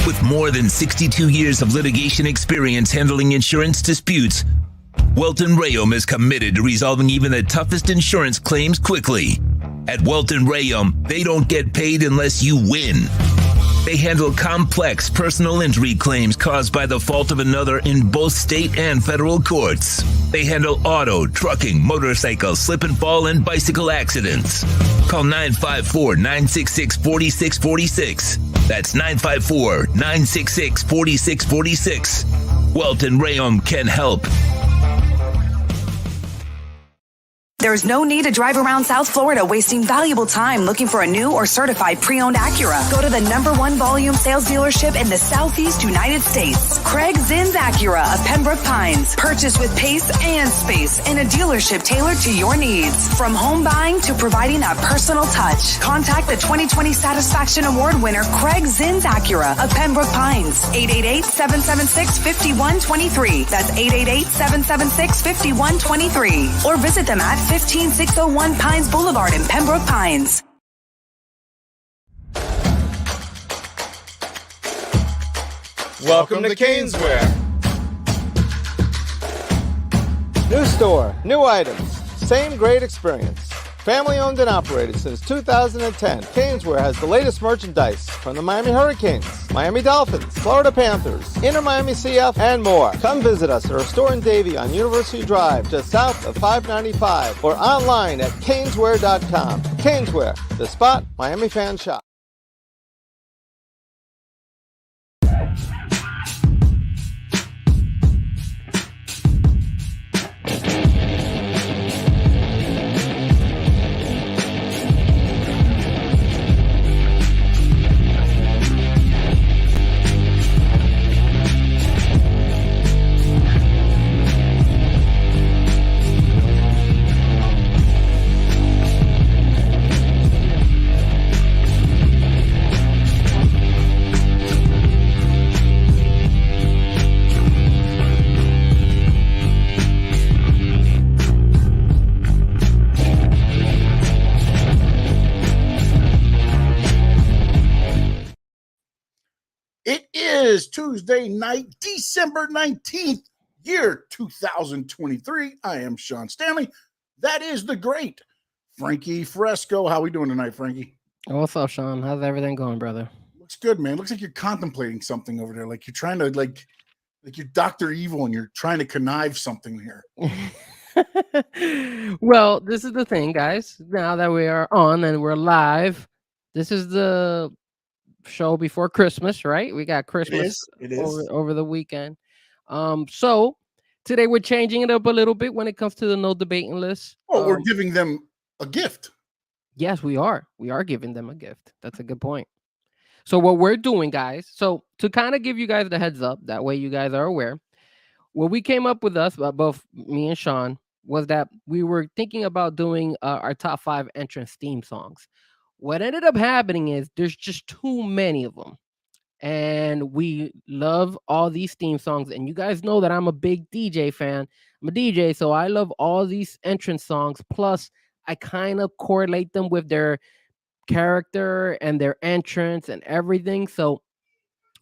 With more than 62 years of litigation experience handling insurance disputes, Welton Rayom is committed to resolving even the toughest insurance claims quickly. At Welton Rayom, they don't get paid unless you win. They handle complex personal injury claims caused by the fault of another in both state and federal courts. They handle auto, trucking, motorcycle, slip and fall, and bicycle accidents. Call 954-966-4646. That's 954-966-4646. Welton Rayom can help. There's no need to drive around South Florida wasting valuable time looking for a new or certified pre-owned Acura. Go to the #1 volume sales dealership in the Southeast United States. Craig Zinn's Acura of Pembroke Pines. Purchase with pace and space in a dealership tailored to your needs. From home buying to providing that personal touch. Contact the 2020 Satisfaction Award winner Craig Zinn's Acura of Pembroke Pines. 888-776-5123. That's 888-776-5123. Or visit them at 15601 Pines Boulevard in Pembroke Pines. Welcome to Caneswear. New store, new items, same great experience. Family owned and operated since 2010, Caneswear has the latest merchandise from the Miami Hurricanes, Miami Dolphins, Florida Panthers, Inter Miami CF, and more. Come visit us at our store in Davie on University Drive, just south of 595, or online at caneswear.com. Caneswear, the spot Miami fans shop. It is Tuesday night, December 19th, year 2023. I am Sean Stanley. That is the great Frankie Frezko. How we doing tonight, Frankie? What's up, Sean? How's everything going, brother? Looks good, man. Looks like you're contemplating something over there. Like you're trying to, like you're Dr. Evil and you're trying to connive something here. Well, this is the thing, guys. Now that we are on and we're live, this is the show before Christmas, right? We got Christmas It is. Over the weekend. So today we're changing it up a little bit when it comes to the no debating list. Oh, we're giving them a gift. Yes, we are. We are giving them a gift. That's a good point. So what we're doing, guys, so to kind of give you guys the heads up, that way you guys are aware, what we came up with both me and Sean, was that we were thinking about doing our top 5 entrance theme songs. What ended up happening is there's just too many of them. And we love all these theme songs. And you guys know that I'm a big DJ fan. I'm a DJ, so I love all these entrance songs. Plus, I kind of correlate them with their character and their entrance and everything. So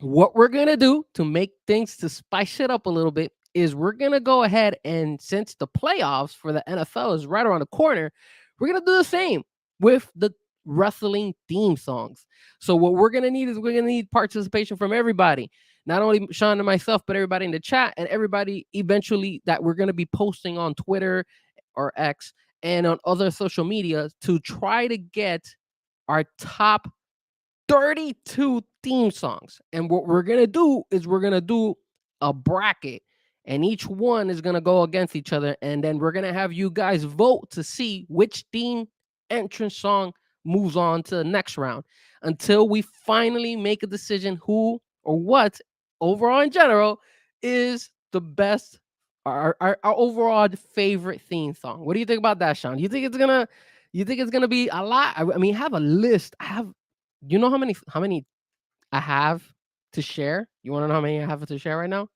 what we're going to do to make things to spice it up a little bit is we're going to go ahead and, since the playoffs for the NFL is right around the corner, we're going to do the same with the wrestling theme songs. So what we're going to need is we're going to need participation from everybody, not only Sean and myself, but everybody in the chat and everybody eventually that we're going to be posting on Twitter or X and on other social media to try to get our top 32 theme songs. And what we're going to do is we're going to do a bracket, and each one is going to go against each other. And then we're going to have you guys vote to see which theme entrance song moves on to the next round until we finally make a decision who or what overall in general is the best, our overall favorite theme song. What do you think about that, Sean? You think it's gonna be a lot? I mean, have a list. You know how many I have to share? You want to know how many I have to share right now?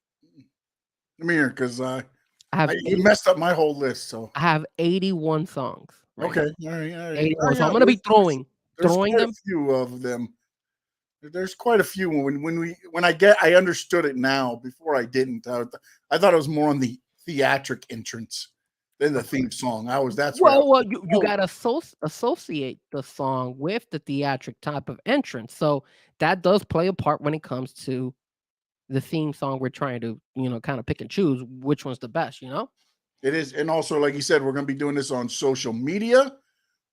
Let me hear, because you messed up my whole list. So I have 81 songs. Right okay, now. all right. 81. So I'm gonna be throwing there's them. a few of them. There's quite a few. When I understood it now. Before I didn't. I thought it was more on the theatric entrance than the theme song. That's where. Well, you gotta associate the song with the theatric type of entrance, so that does play a part when it comes to the theme song. We're trying to, kind of pick and choose which one's the best. It is, and also, like you said, we're going to be doing this on social media.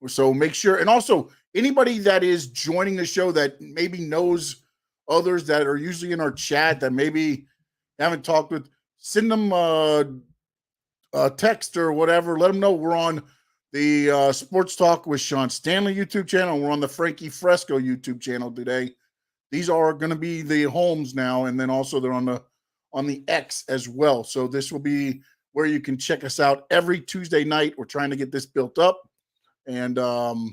So make sure, and also anybody that is joining the show that maybe knows others that are usually in our chat that maybe haven't talked with, send them a text or whatever. Let them know we're on the Sports Talk with Sean Stanley YouTube channel. We're on the Frankie Frezko YouTube channel today. These are going to be the homes now, and then also they're on the X as well. So this will be where you can check us out every Tuesday night. We're trying to get this built up. And and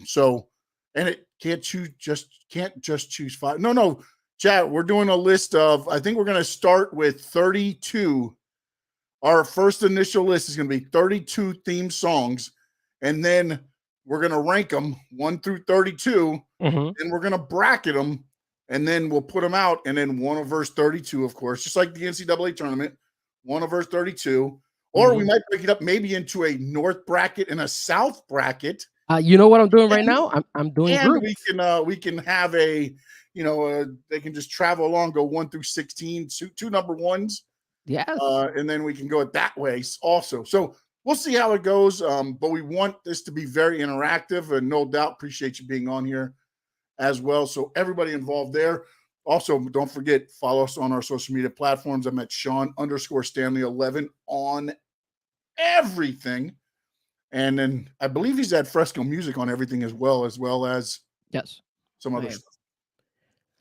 it can't just choose 5. No, chat. We're doing a list of, I think we're going to start with 32. Our first initial list is going to be 32 theme songs. And then we're going to rank them 1 through 32. And we're going to bracket them. And then we'll put them out. And then one of verse 32, of course, just like the NCAA tournament, one of verse 32. Or we might break it up maybe into a North bracket and a South bracket. You know what I'm doing right now? I'm doing groups. We can have they can just travel along, go 1 through 16, two number ones. Yes. And then we can go it that way also. So we'll see how it goes. But we want this to be very interactive, and no doubt appreciate you being on here as well. So everybody involved there. Also, don't forget, follow us on our social media platforms. I'm at Sean_Stanley11 on everything. And then I believe he's at Frezko Music on everything as well as yes, some other stuff.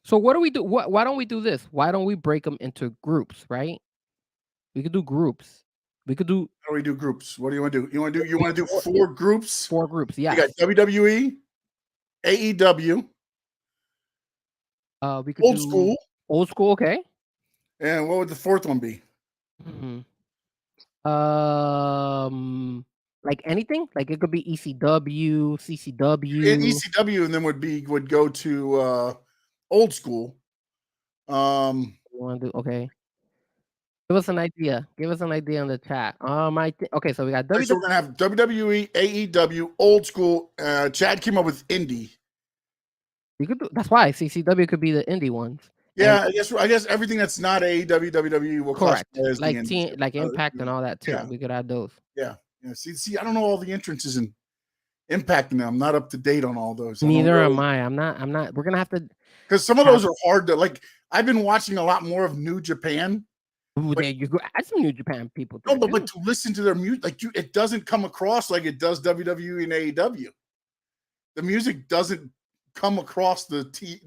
So what do we do? Why don't we do this? Why don't we break them into groups, right? We could do groups. We could do. How do we do groups? What do you want to do? You want to do 4 groups? 4 groups, yeah. You got WWE, AEW, we could do old school, okay. And what would the 4th one be? Like anything, like it could be ECW, CCW. ECW, and then would go to old school. You want to do okay? Give us an idea. Give us an idea in the chat. Okay, so we got WWE. So we're gonna have WWE, AEW, old school. Chad came up with indie. You could do, that's why CCW could be the indie ones. Yeah, I guess everything that's not AEW, WWE will correct. As like the team, like Impact and all that too. Yeah. We could add those. Yeah. See, I don't know all the entrances and Impact now. I'm not up to date on all those. Neither am I. I'm not. We're gonna have to, because some of those are hard to like. I've been watching a lot more of New Japan. Ooh, there you go. Add some New Japan people. No, but to listen to their music, like it doesn't come across like it does WWE and AEW. The music doesn't come across the TV.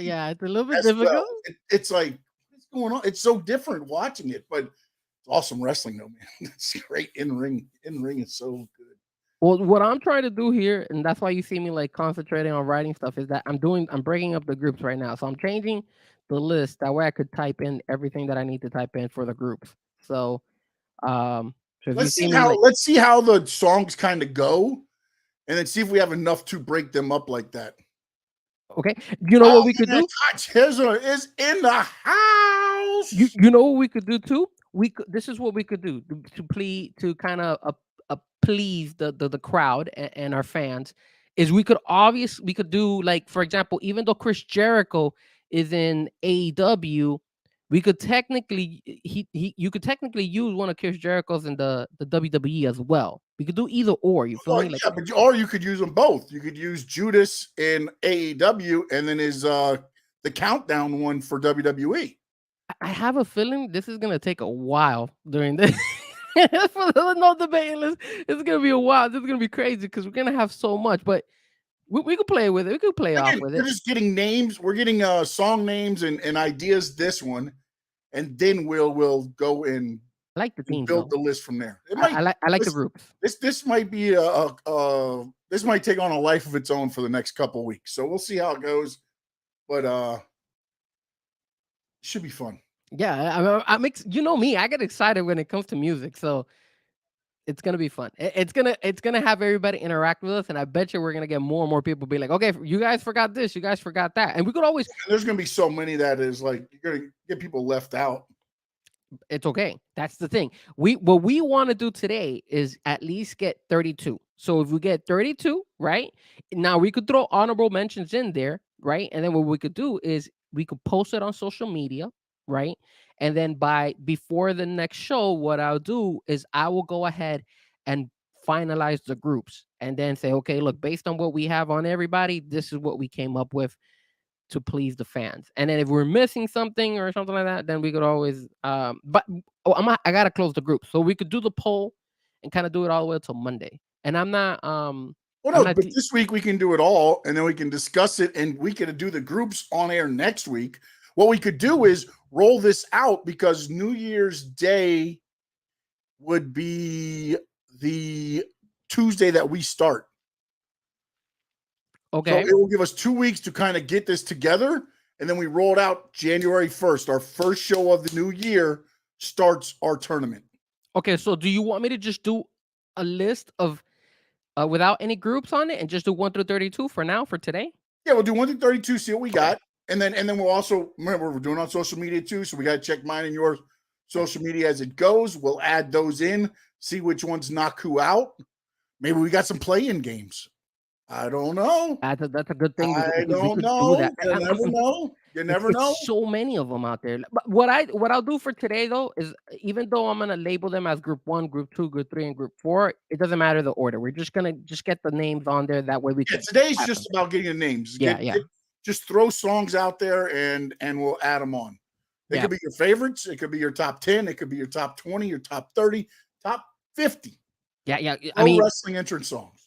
Yeah, it's a little bit difficult. Well. It's like, what's going on? It's so different watching it, but it's awesome wrestling, though, man. It's great in ring. In ring is so good. Well, what I'm trying to do here, and that's why you see me like concentrating on writing stuff, is that I'm breaking up the groups right now. So I'm changing the list that way I could type in everything that I need to type in for the groups. So, let's see how the songs kind of go, and then see if we have enough to break them up like that. Okay, you know what we could do? Hizzler is in the house. You know what we could do too? This is what we could do to kind of please the crowd and our fans. Is we could do, like, for example, even though Chris Jericho is in AEW, we could technically you could technically use one of Chris Jericho's in the WWE as well. We could do either or. You feel me? Like, yeah, or you could use them both. You could use Judas in AEW and then his the countdown one for WWE. I have a feeling this is gonna take a while during this. For the no debate list, it's gonna be a while. This is gonna be crazy because we're gonna have so much, but we could play with it. We could play off with it. We're just getting names. We're getting song names and ideas. This one, and then we'll go and I like the team. Build the list from there. I like the groups. This might be this might take on a life of its own for the next couple of weeks. So we'll see how it goes, but it should be fun. Yeah, I you know me, I get excited when it comes to music. So It's gonna be fun. It's gonna have everybody interact with us, and I bet you we're gonna get more and more people be like, okay, you guys forgot this, you guys forgot that, and we could always. And there's going to be so many that is like you're going to get people left out. It's okay. That's the thing. What we want to do today is at least get 32. So if we get 32, right? Now we could throw honorable mentions in there, right? And then what we could do is we could post it on social media, right? And then before the next show, what I'll do is I will go ahead and finalize the groups and then say, okay, look, based on what we have on everybody, this is what we came up with to please the fans. And then if we're missing something or something like that, then we could always I gotta close the group. So we could do the poll and kind of do it all the way till Monday. And I'm not Well, no, but this week we can do it all, and then we can discuss it, and we can do the groups on air next week. What we could do is roll this out because New Year's Day would be the Tuesday that we start. okay. So it will give us 2 weeks to kind of get this together, and then we roll it out January 1st. Our first show of the new year starts our tournament. Okay, so do you want me to just do a list of without any groups on it and just do 1 through 32 for now for today? Yeah, we'll do 1 through 32, see what we got. And then we'll also remember we're doing on social media too. So we got to check mine and yours social media as it goes. We'll add those in, see which ones knock who out. Maybe we got some play-in games. I don't know. That's a good thing. I don't know. You never know. You never know. So many of them out there. But what I'll do for today though is even though I'm gonna label them as group 1, group 2, group 3, and group 4, it doesn't matter the order. We're just gonna get the names on there. That way we can. Today's just about getting the names. Just throw songs out there and we'll add them on. It could be your favorites. It could be your top 10. It could be your top 20, your top 30, top 50. Yeah. I mean, wrestling entrance songs.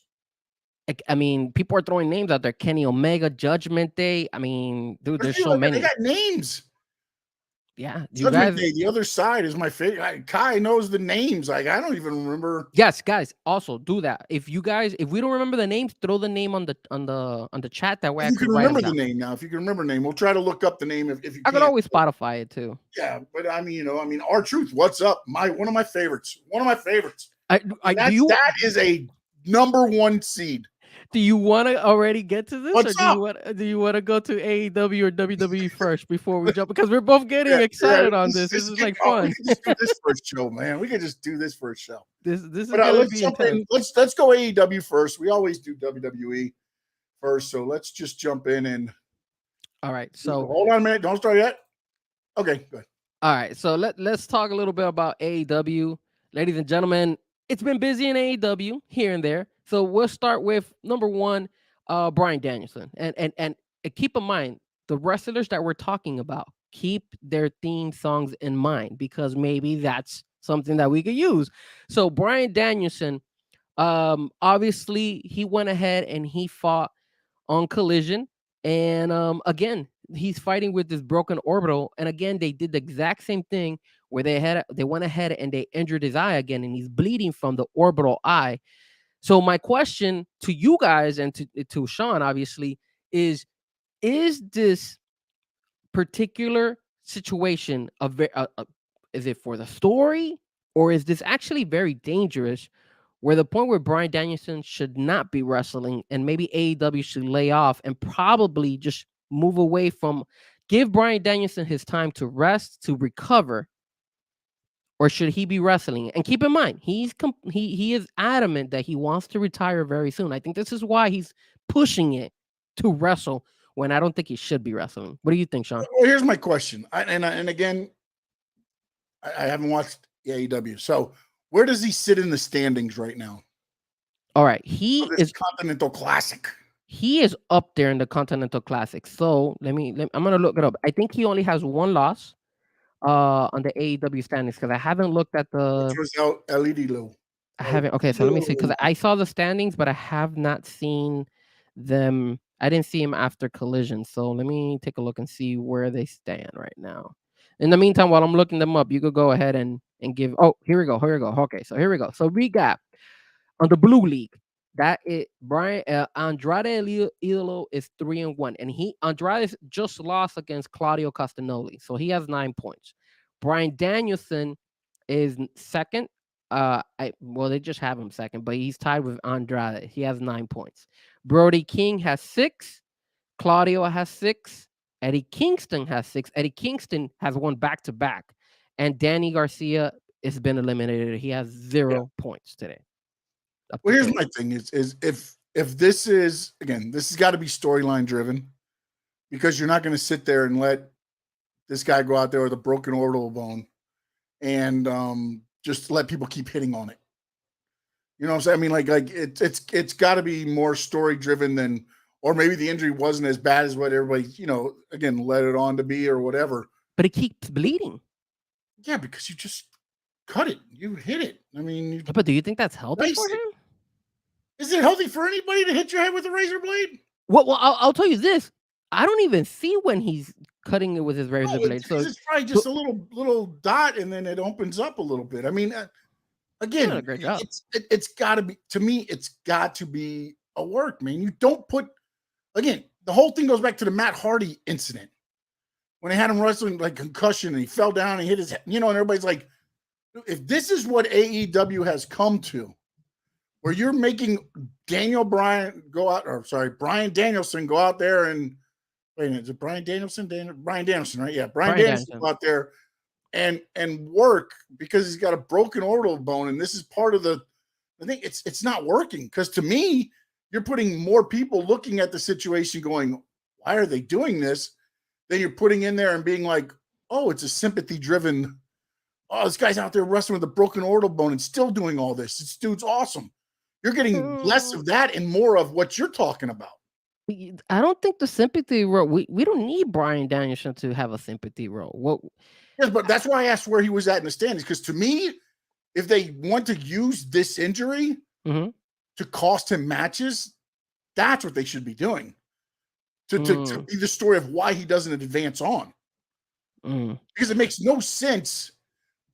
I mean, people are throwing names out there. Kenny Omega, Judgment Day. I mean, dude, there's so many. They got names. Yeah, Judgment Day, the other side is my favorite. Kai knows the names. Like I don't even remember. Yes, guys, also do that. If we don't remember the names, throw the name on the chat. That way I can remember the name now. If you can remember the name, we'll try to look up the name. If you, I could always Spotify it too. Yeah, but I mean, R-Truth. What's up? One of my favorites. That is a number 1 seed. Do you want to already get to this, What's or do you want to go to AEW or WWE first before we jump? Because we're both getting excited on this. This is like fun. We can just do this first show, man. We can just do this first show. This is let's jump in. Let's go AEW first. We always do WWE first, so let's just jump in and. All right. So hold on a minute. Don't start yet. Okay, good. All right. So let's talk a little bit about AEW, ladies and gentlemen. It's been busy in AEW here and there. So we'll start with number 1, Bryan Danielson. And keep in mind, the wrestlers that we're talking about, keep their theme songs in mind because maybe that's something that we could use. So Bryan Danielson, obviously he went ahead and he fought on Collision. And again, he's fighting with this broken orbital. And again, they did the exact same thing where they went ahead and they injured his eye again, and he's bleeding from the orbital eye. So my question to you guys and to Sean, obviously, is this particular situation is it for the story, or is this actually very dangerous, where the point where Bryan Danielson should not be wrestling and maybe AEW should lay off and probably just move away from, give Bryan Danielson his time to rest, to recover? Or should he be wrestling? And keep in mind, he is adamant that he wants to retire very soon. I think this is why he's pushing it to wrestle when I don't think he should be wrestling. What do you think, Sean? Well, here's my question. And again, I haven't watched AEW. So where does he sit in the standings right now? All right. He is Continental Classic. He is up there in the Continental Classic. So I'm going to look it up. I think he only has 1 loss. On the AEW standings, because I haven't looked at the. I haven't. Okay, so let me see, because I saw the standings, but I have not seen them. I didn't see him after Collision, so let me take a look and see where they stand right now. In the meantime, while I'm looking them up, you could go ahead and give. Oh, here we go. Okay, so here we go. So we got on the Blue League. That is Andrade Idolo is 3-1, and Andrade just lost against Claudio Castagnoli, so he has 9 points. Bryan Danielson is 2nd They just have him second, but he's tied with Andrade. He has 9 points. Brody King has 6. Claudio has 6. Eddie Kingston has 6. Eddie Kingston has won back to back, and Danny Garcia has been eliminated. He has 0 points today. Well, here's my thing: is if this is, again, this has got to be storyline driven, because you're not going to sit there and let this guy go out there with a broken orbital bone and just let people keep hitting on it. You know what I'm saying? I mean, like it's got to be more story driven than, or maybe the injury wasn't as bad as what everybody, again, let it on to be or whatever. But it keeps bleeding. Yeah, because you just cut it. You hit it. I mean, but do you think that's healthy for him? Is it healthy for anybody to hit your head with a razor blade? Well, I'll tell you this. I don't even see when he's cutting it with his razor blade. So it's probably just a little dot, and then it opens up a little bit. I mean, again, a great job. It's got to be, to me, it's got to be a work, man. You don't put, again, the whole thing goes back to the Matt Hardy incident when they had him wrestling like concussion and he fell down and hit his head, and everybody's like, if this is what AEW has come to, where you're making Brian Danielson go out there and, wait a minute, is it Brian Danielson? Brian Danielson, right? Yeah, Brian Danielson go out there and work because he's got a broken orbital bone, and this is part of the, I think it's not working, because to me, you're putting more people looking at the situation going, why are they doing this? Then you're putting in there and being like, oh, it's a sympathy-driven, oh, this guy's out there wrestling with a broken orbital bone and still doing all this. This dude's awesome. You're getting less of that and more of what you're talking about. I don't think the sympathy role, we don't need Brian Danielson to have a sympathy role. Yes, but that's why I asked where he was at in the standings, because to me, if they want to use this injury to cost him matches, that's what they should be doing. To be the story of why he doesn't advance on. Because it makes no sense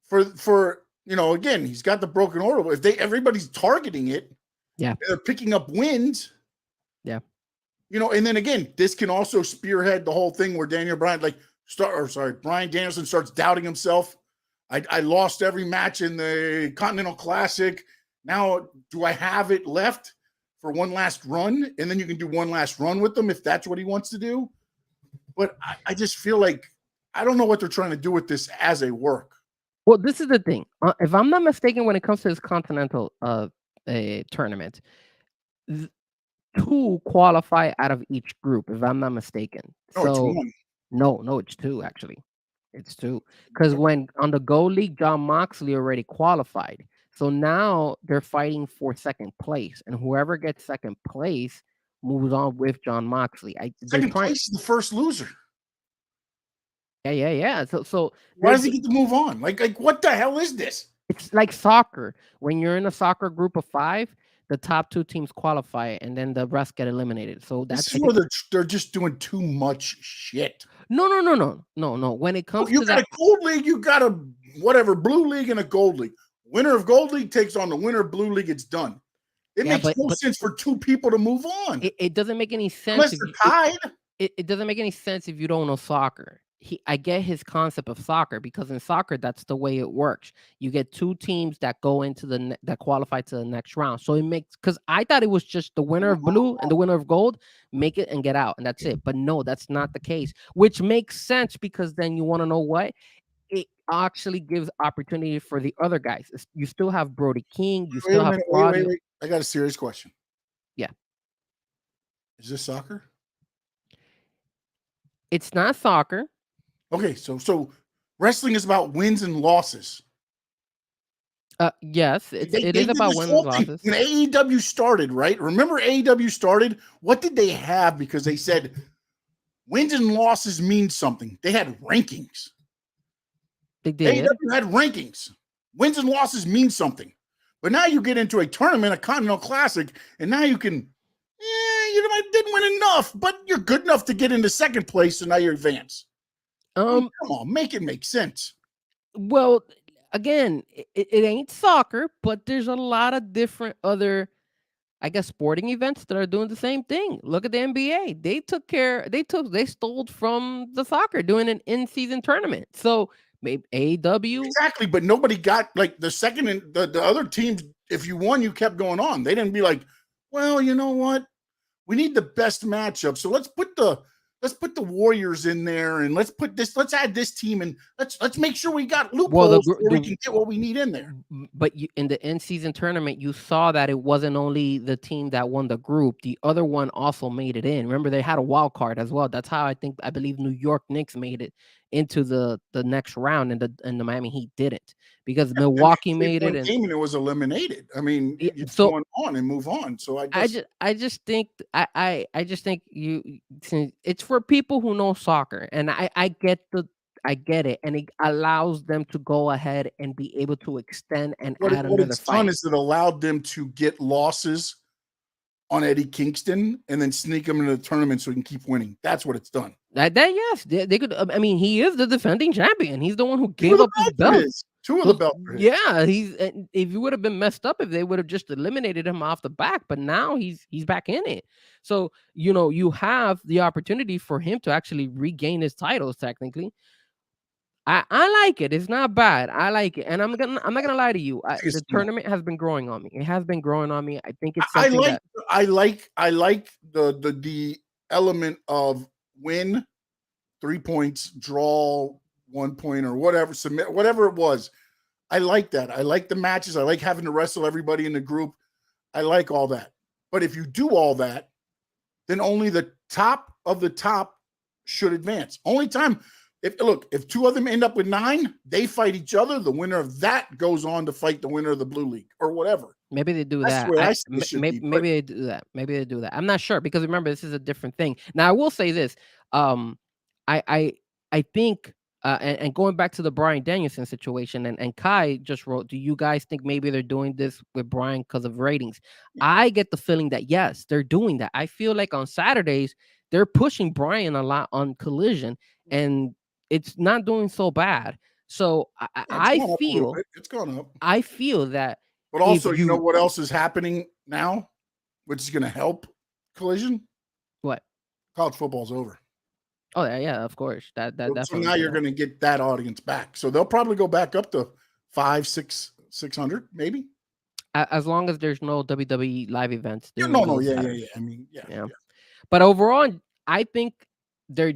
for again, he's got the broken orbital. If everybody's targeting it, they're picking up wins. Yeah. And then again, this can also spearhead the whole thing where Brian Danielson starts doubting himself. I lost every match in the Continental Classic. Now, do I have it left for one last run? And then you can do one last run with them if that's what he wants to do. But I just feel like I don't know what they're trying to do with this as a work. Well, this is the thing. If I'm not mistaken, when it comes to this Continental tournament, 2 qualify out of each group, if I'm not mistaken. No, it's 2 actually. It's 2. Because when on the Gold League, John Moxley already qualified. So now they're fighting for second place, and whoever gets second place moves on with John Moxley. Second place is the first loser. Yeah. So why does he get to move on? Like what the hell is this? It's like soccer. When you're in a soccer group of 5, the top 2 teams qualify, and then the rest get eliminated. So that's where they're just doing too much shit. No. When it comes to a gold league, you got a blue league and a gold league. Winner of gold league takes on the winner of blue league. It's done. It makes no sense for 2 people to move on. It doesn't make any sense unless they're tied. It doesn't make any sense if you don't know soccer. I get his concept of soccer, because in soccer, that's the way it works. You get 2 teams that go into that qualify to the next round. So it makes, because I thought it was just the winner of blue and the winner of gold make it and get out, and that's it. But no, that's not the case, which makes sense, because then you want to know what? It actually gives opportunity for the other guys. You still have Brody King. You still have Claudio. Wait. I got a serious question. Yeah. Is this soccer? It's not soccer. Okay, so wrestling is about wins and losses. Yes, it is about wins and losses. When AEW started, right? Remember AEW started? What did they have? Because they said wins and losses mean something. They had rankings. They did. AEW had rankings. Wins and losses mean something. But now you get into a tournament, a Continental Classic, and now you can, you didn't win enough, but you're good enough to get into second place, so now you advance. Come on, make it make sense. Well, again, it ain't soccer, but there's a lot of different other, I guess, sporting events that are doing the same thing. Look at the NBA. They stole from the soccer doing an in-season tournament. So maybe AEW. Exactly, but nobody got like the second and the other teams. If you won, you kept going on. They didn't be like, well, you know what? We need the best matchup, so let's put the Warriors in there, and let's add this team, and let's make sure we got loopholes where we can get what we need in there. But in the in-season tournament, you saw that it wasn't only the team that won the group; the other one also made it in. Remember, they had a wild card as well. That's how I believe New York Knicks made it into the next round, and the Miami Heat didn't, because Milwaukee made it, and it was eliminated. I mean, it's so going on and move on. So I just think it's for people who know soccer, and I get it, and it allows them to go ahead and be able to extend and add what another it's fight. done is it allowed them to get losses on Eddie Kingston and then sneak him into the tournament so he can keep winning. That's what it's done. That yes, they could. I mean, he is the defending champion. He's the one who gave up his belt. Two of the belts. Yeah, if you would have been messed up if they would have just eliminated him off the back, but now he's back in it. So you have the opportunity for him to actually regain his titles. Technically, I like it. It's not bad. I like it, and I'm not gonna lie to you. The tournament has been growing on me. It has been growing on me. I think it's something I like the element of win, 3 points, draw 1 point, or whatever, submit, whatever it was. I like that. I like the matches. I like having to wrestle everybody in the group. I like all that. But if you do all that, then only the top of the top should advance. Only time. If two of them end up with 9, they fight each other. The winner of that goes on to fight the winner of the blue league or whatever. Maybe they do that. Maybe they do that. Maybe they do that. I'm not sure, because remember, this is a different thing. Now, I will say this. I think, and going back to the Bryan Danielson situation, and Kai just wrote, do you guys think maybe they're doing this with Bryan because of ratings? Yeah. I get the feeling that yes, they're doing that. I feel like on Saturdays they're pushing Bryan a lot on Collision, and it's not doing so bad. So I feel it's gone up. I feel that. But also, you know what else is happening now, which is going to help Collision? What? College football's over. Oh yeah, of course. That so now you're going to get that audience back. So they'll probably go back up to 600, maybe. As long as there's no WWE live events. Yeah. I mean, yeah. But overall, I think they're.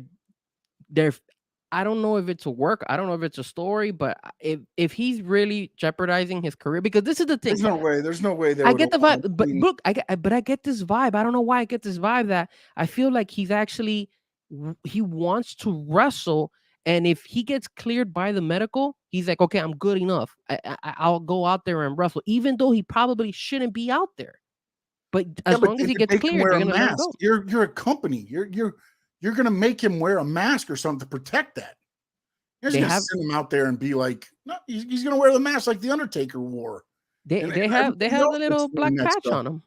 I don't know if it's a work. I don't know if it's a story, but if he's really jeopardizing his career, because this is the thing. There's no way. I get the vibe, but look, I get this vibe. I don't know why I get this vibe that I feel like he wants to wrestle, and if he gets cleared by the medical, he's like, okay, I'm good enough. I'll go out there and wrestle, even though he probably shouldn't be out there. But as long as he gets cleared, they're gonna let him go. You're a company. You're going to make him wear a mask or something to protect that. You're just going to send him out there and be like, no, he's going to wear the mask like the Undertaker wore. They have the little black patch on him.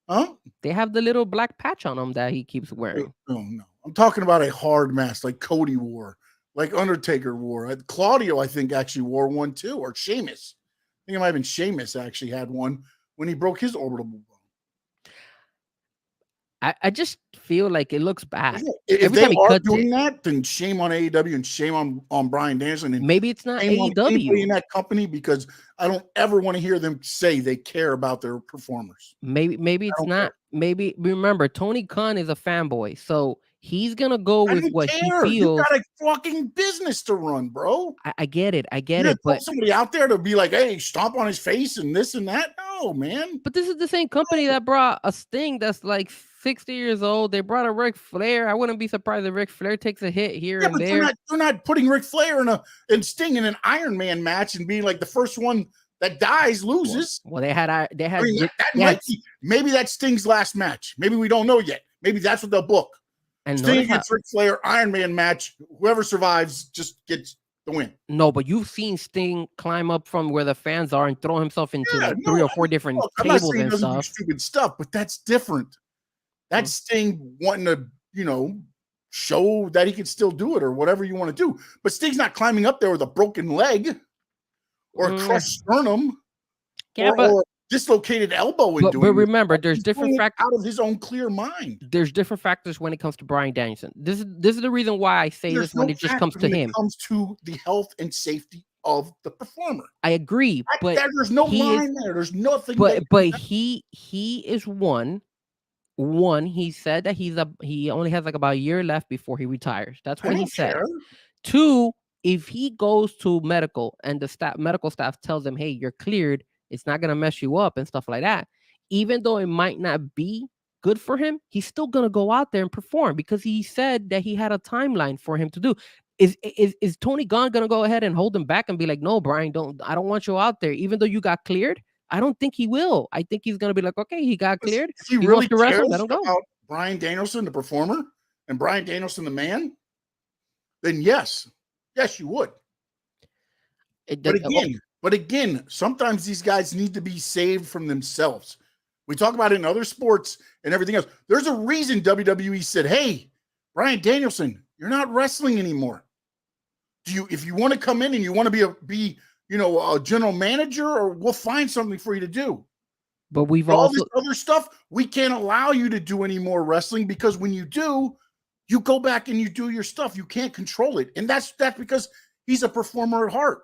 Huh? They have the little black patch on him that he keeps wearing. No. I'm talking about a hard mask like Cody wore, like Undertaker wore. Claudio, I think, actually wore one too, or Sheamus. I think it might have been Sheamus actually had one when he broke his orbital bone. I just feel like it looks bad. If they are doing that, then shame on AEW and shame on Bryan Danielson. And maybe it's not AEW in that company, because I don't ever want to hear them say they care about their performers. Maybe it's not. Care. Maybe remember, Tony Khan is a fanboy, so he's gonna go with what he feels. You got a fucking business to run, bro. I get it. But somebody out there to be like, hey, stomp on his face and this and that. No, man. But this is the same company that brought a Sting that's like 60 years old. They brought a Ric Flair. I wouldn't be surprised if Ric Flair takes a hit here and there. They're not putting Ric Flair and Sting in an Iron Man match and being like the first one that dies loses. Well, they had. I mean, maybe that's Sting's last match. Maybe we don't know yet. Maybe that's what they'll book. And Sting against Ric Flair Iron Man match. Whoever survives just gets the win. No, but you've seen Sting climb up from where the fans are and throw himself into 3 or 4 different tables and stuff. Stupid stuff, but that's different. That's Sting wanting to, show that he can still do it or whatever you want to do. But Sting's not climbing up there with a broken leg or a crushed sternum dislocated elbow in But doing this remember, stuff. there's He's different doing it factors. out of his own clear mind. There's different factors when it comes to Bryan Danielson. This is the reason why I say There's this when no it just comes factor to when him. it comes to the health and safety of the performer. I agree, but There's no he is, line there. There's nothing. but he is one. He said that he only has like about a year left before he retires. That's I what he don't said. care. 2, if he goes to medical and the medical staff tells him, hey, you're cleared, it's not gonna mess you up and stuff like that, even though it might not be good for him, he's still gonna go out there and perform because he said that he had a timeline for him to do. Is Tony Khan gonna go ahead and hold him back and be like, no, Brian, I don't want you out there, even though you got cleared? I don't think he will. I think he's gonna be like, okay, he got cleared. If he He really wants to wrestle, cares let him go. about Bryan Danielson, the performer, and Bryan Danielson, the man, then yes, you would. But again, sometimes these guys need to be saved from themselves. We talk about it in other sports and everything else. There's a reason WWE said, hey, Bryan Danielson, you're not wrestling anymore. If you want to come in and you want to be a general manager, or we'll find something for you to do. But we've all also this other stuff, we can't allow you to do any more wrestling, because when you do, you go back and you do your stuff. You can't control it. And that's because he's a performer at heart.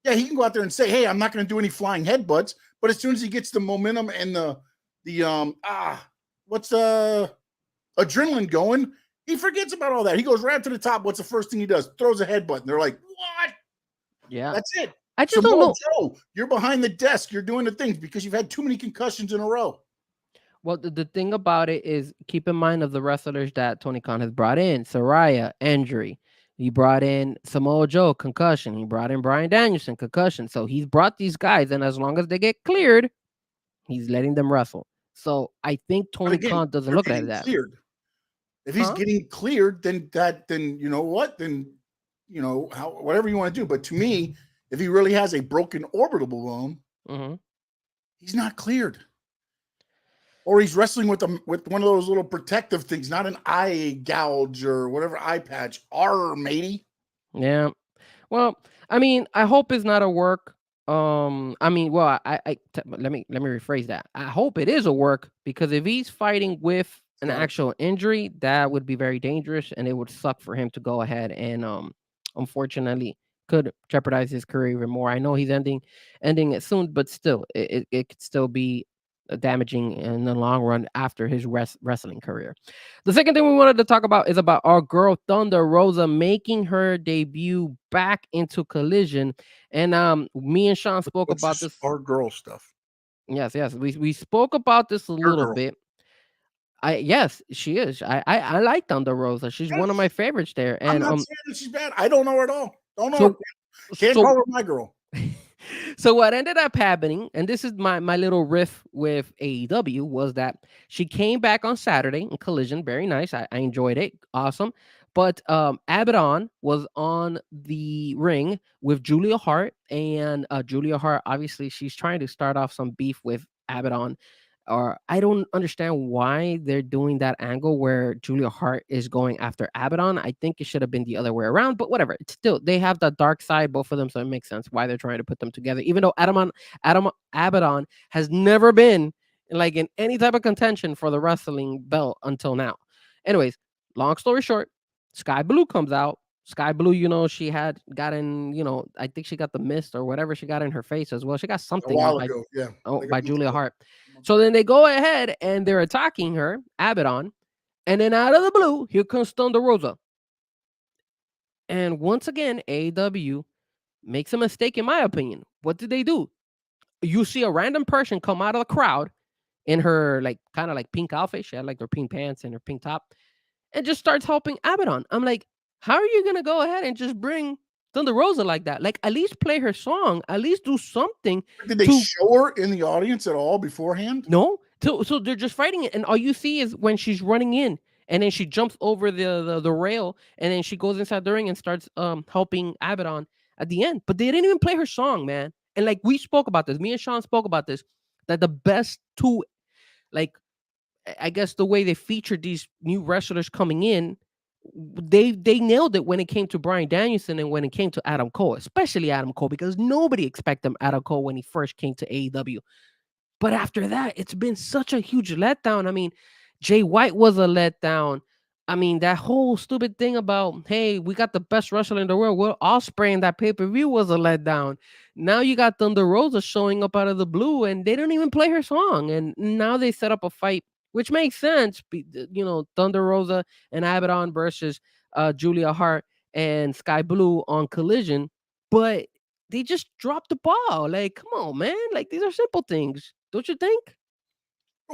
Yeah, he can go out there and say, hey, I'm not going to do any flying headbutts. But as soon as he gets the momentum and adrenaline going, he forgets about all that. He goes right to the top. What's the first thing he does? Throws a headbutt. And they're like, what? Yeah. That's it. I just don't know. Joe, you're behind the desk. You're doing the things because you've had too many concussions in a row. Well, the thing about it is, keep in mind of the wrestlers that Tony Khan has brought in: Saraya, injury. He brought in Samoa Joe, concussion. He brought in Bryan Danielson, concussion. So he's brought these guys, and as long as they get cleared, he's letting them wrestle. So I think Tony Khan doesn't look at that. Cleared. If he's getting cleared, then you know what? Then whatever you want to do. But to me, if he really has a broken orbital bone, he's not cleared. Or he's wrestling with one of those little protective things, not an eye gouge or whatever, eye patch. Matey. Yeah. Well, I mean, I hope it's not a work. I mean, well, let me rephrase that. I hope it is a work, because if he's fighting with an actual injury, that would be very dangerous, and it would suck for him to go ahead and unfortunately could jeopardize his career even more. I know he's ending it soon, but still, it could still be damaging in the long run after his wrestling career. The second thing we wanted to talk about is about our girl Thunder Rosa making her debut back into Collision. And me and Sean spoke about this. Our girl stuff. Yes. We spoke about this a little bit. Yes, she is. I like Thunder Rosa. She's one of my favorites there. And I'm not saying that she's bad. I don't know her at all. Don't know her. Can't call her my girl. So what ended up happening, and this is my little riff with AEW, was that she came back on Saturday in Collision. Very nice. I enjoyed it. Awesome. But Abaddon was on the ring with Julia Hart, and Julia Hart, obviously, she's trying to start off some beef with Abaddon. Or I don't understand why they're doing that angle where Julia Hart is going after Abaddon. I think it should have been the other way around, but whatever. It's still, they have the dark side, both of them, so it makes sense why they're trying to put them together. Even though Abaddon has never been like in any type of contention for the wrestling belt until now. Anyways, long story short, Sky Blue comes out. Sky Blue, she had gotten, I think she got the mist or whatever she got in her face as well. She got something a while ago, by Julia Hart. So then they go ahead and they're attacking her, Abaddon, and then out of the blue, here comes Thunder Rosa. And once again, AEW makes a mistake, in my opinion. What did they do? You see a random person come out of the crowd in her kind of pink outfit. She had her pink pants and her pink top, and just starts helping Abaddon. I'm like, how are you gonna go ahead and just bring Thunder Rosa like that? At least play her song. At least do something. Did they show her in the audience at all beforehand? No. So they're just fighting it, and all you see is when she's running in, and then she jumps over the rail, and then she goes inside the ring and starts helping Abaddon at the end. But they didn't even play her song, man. And we spoke about this. Me and Sean spoke about this. That the best two, I guess the way they featured these new wrestlers coming in, they nailed it when it came to Bryan Danielson and when it came to Adam Cole, especially Adam Cole, because nobody expected Adam Cole when he first came to AEW. But after that, it's been such a huge letdown. I mean, Jay White was a letdown. I mean, that whole stupid thing about, hey, we got the best wrestler in the world. We're Osprey in that pay-per-view was a letdown. Now you got Thunder Rosa showing up out of the blue, and they don't even play her song. And now they set up a fight, which makes sense. Thunder Rosa and Abaddon versus Julia Hart and Sky Blue on Collision. But they just dropped the ball. Like, come on, man. Like, these are simple things. Don't you think?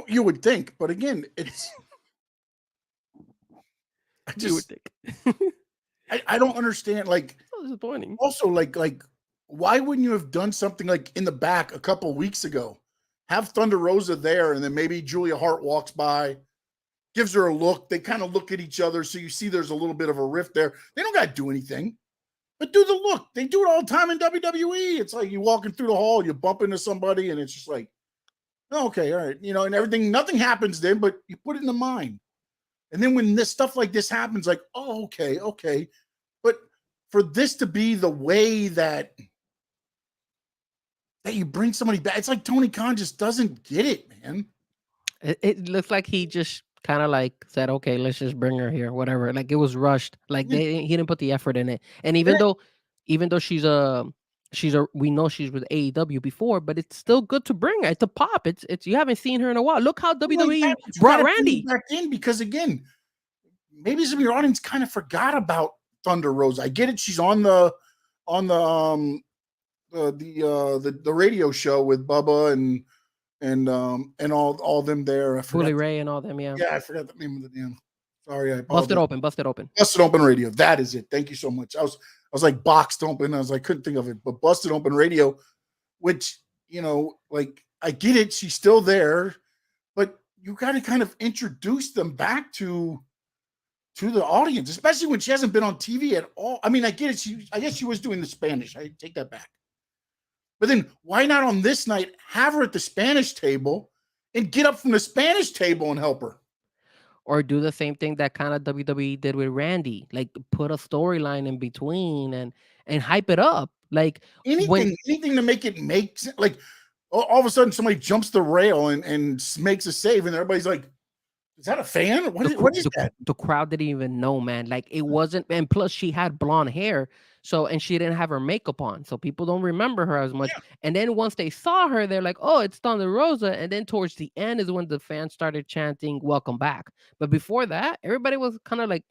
You would think, but again, it's You would think. I don't understand. Like, so disappointing. Also, like why wouldn't you have done something like in the back a couple weeks ago? Have Thunder Rosa there, and then maybe Julia Hart walks by, gives her a look. They kind of look at each other, so you see there's a little bit of a rift there. They don't got to do anything, but do the look. They do it all the time in WWE. It's like you walking through the hall, you bump into somebody, and it's just like, oh, okay, all right, and everything. Nothing happens then, but you put it in the mind. And then when this stuff like this happens, like, oh, okay. But for this to be the way that you bring somebody back, it's like Tony Khan just doesn't get it, man. It looks like he just kind of like said, okay, let's just bring her here, whatever. Like, it was rushed. Like, he didn't put the effort in it. And even though we know she's with AEW before, but it's still good to bring her. It's a pop. It's you haven't seen her in a while. Look how WWE brought Randy back in, because again, maybe some of your audience kind of forgot about Thunder Rosa. I get it. She's on the radio show with Bubba and all them there. Bully Ray and all them. Yeah, I forgot the name of the damn. Sorry, I Busted Open. Busted Open Radio. That is it. Thank you so much. I was like Boxed Open. I was like, couldn't think of it, but Busted Open Radio, which, like, I get it. She's still there, but you got to kind of introduce them back to the audience, especially when she hasn't been on TV at all. I mean, I get it. I guess she was doing the Spanish. I take that back. But then why not on this night have her at the Spanish table and get up from the Spanish table and help her? Or do the same thing that kind of WWE did with Randy, like put a storyline in between and hype it up. Like anything to make it like all of a sudden somebody jumps the rail and makes a save and everybody's like, is that a fan? What is that? The crowd didn't even know, man. Like, it wasn't, and plus she had blonde hair, and she didn't have her makeup on, so people don't remember her as much. Yeah. And then once they saw her, they're like, oh, it's Thunder Rosa. And then towards the end is when the fans started chanting "Welcome back." But before that, everybody was kind of like,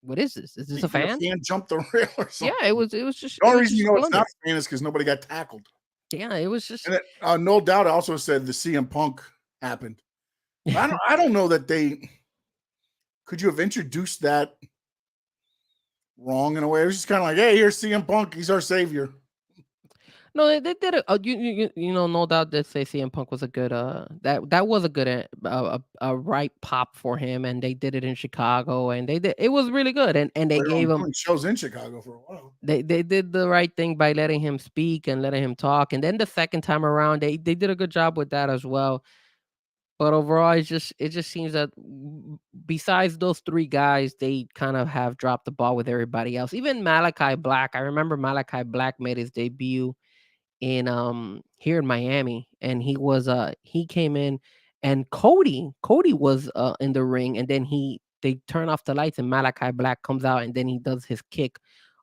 what is this? Is this a fan? A fan jumped the rail or something? Yeah, it was just. The only reason it's not a fan is because nobody got tackled. Yeah, it was just. And No Doubt also said the CM Punk happened. I don't know that could you have introduced that wrong in a way. It was just kind of like, hey, here's CM Punk. He's our savior. No, they did it. No doubt that say CM Punk was a good that was a good a right pop for him, and they did it in Chicago, and it was really good, and they gave him shows in Chicago for a while. They did the right thing by letting him speak and letting him talk, and then the second time around they did a good job with that as well. But overall, it just seems that besides those three guys, they kind of have dropped the ball with everybody else. Even Malachi Black. I remember Malachi Black made his debut in here in Miami, and he came in, and Cody was in the ring, and then they turn off the lights and Malachi Black comes out, and then he does his kick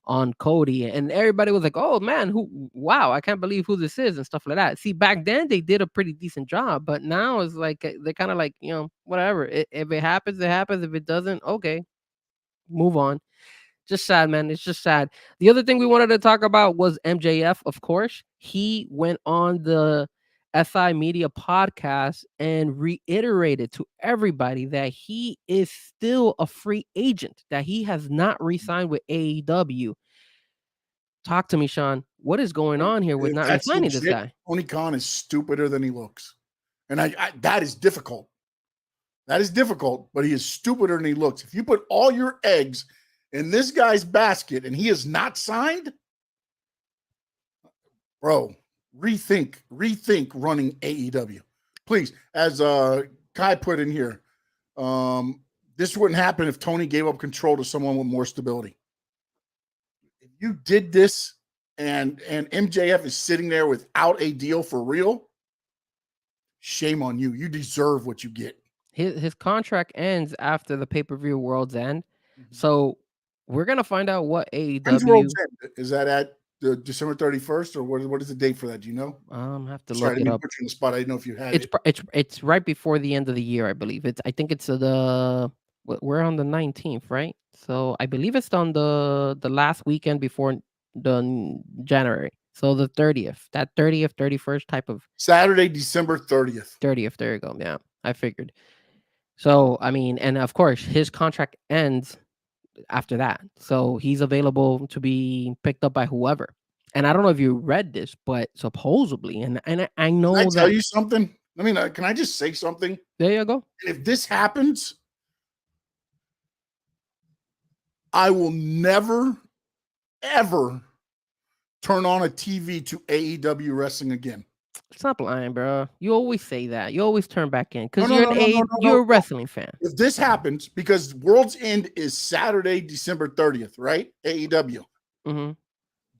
on Cody, and everybody was like, oh man, wow, I can't believe who this is and stuff like that. See, back then they did a pretty decent job, but now it's like they're kind of like, whatever. If it happens, it happens. If it doesn't, okay, move on. Just sad, man. It's just sad. The other thing we wanted to talk about was MJF, of course. He went on the SI Media podcast and reiterated to everybody that he is still a free agent, that he has not re-signed with AEW. Talk to me, Sean. What is going on here with not re-signing this guy? Tony Khan is stupider than he looks. And that is difficult. That is difficult, but he is stupider than he looks. If you put all your eggs in this guy's basket and he is not signed, bro, rethink running AEW. Please, as Kai put in here, this wouldn't happen if Tony gave up control to someone with more stability. If you did this and MJF is sitting there without a deal for real, shame on you. You deserve what you get. His contract ends after the pay-per-view World's End. So we're gonna find out what When's World's AEW. End? Is that at the December 31st, or what is the date for that? Do you know? Have to Sorry, look I it didn't up. put you in the spot. I didn't know if you had it. It's right before the end of the year, I believe. I think it's we're on the 19th, right? So I believe it's on the last weekend before January. So the 30th, that 30th, 31st type of Saturday, December 30th. 30th. There you go. Yeah, I figured. So I mean, and of course, his contract ends after that, so he's available to be picked up by whoever. And I don't know if you read this, but supposedly, and I know Can I tell that. you something? I mean, can I just say something? There you go. If this happens, I will never, ever turn on a TV to AEW wrestling again. Stop lying, bro. You always say that. You always turn back in because No, you're a wrestling fan. If this happens, because World's End is Saturday, December 30th, right? AEW. Mm-hmm.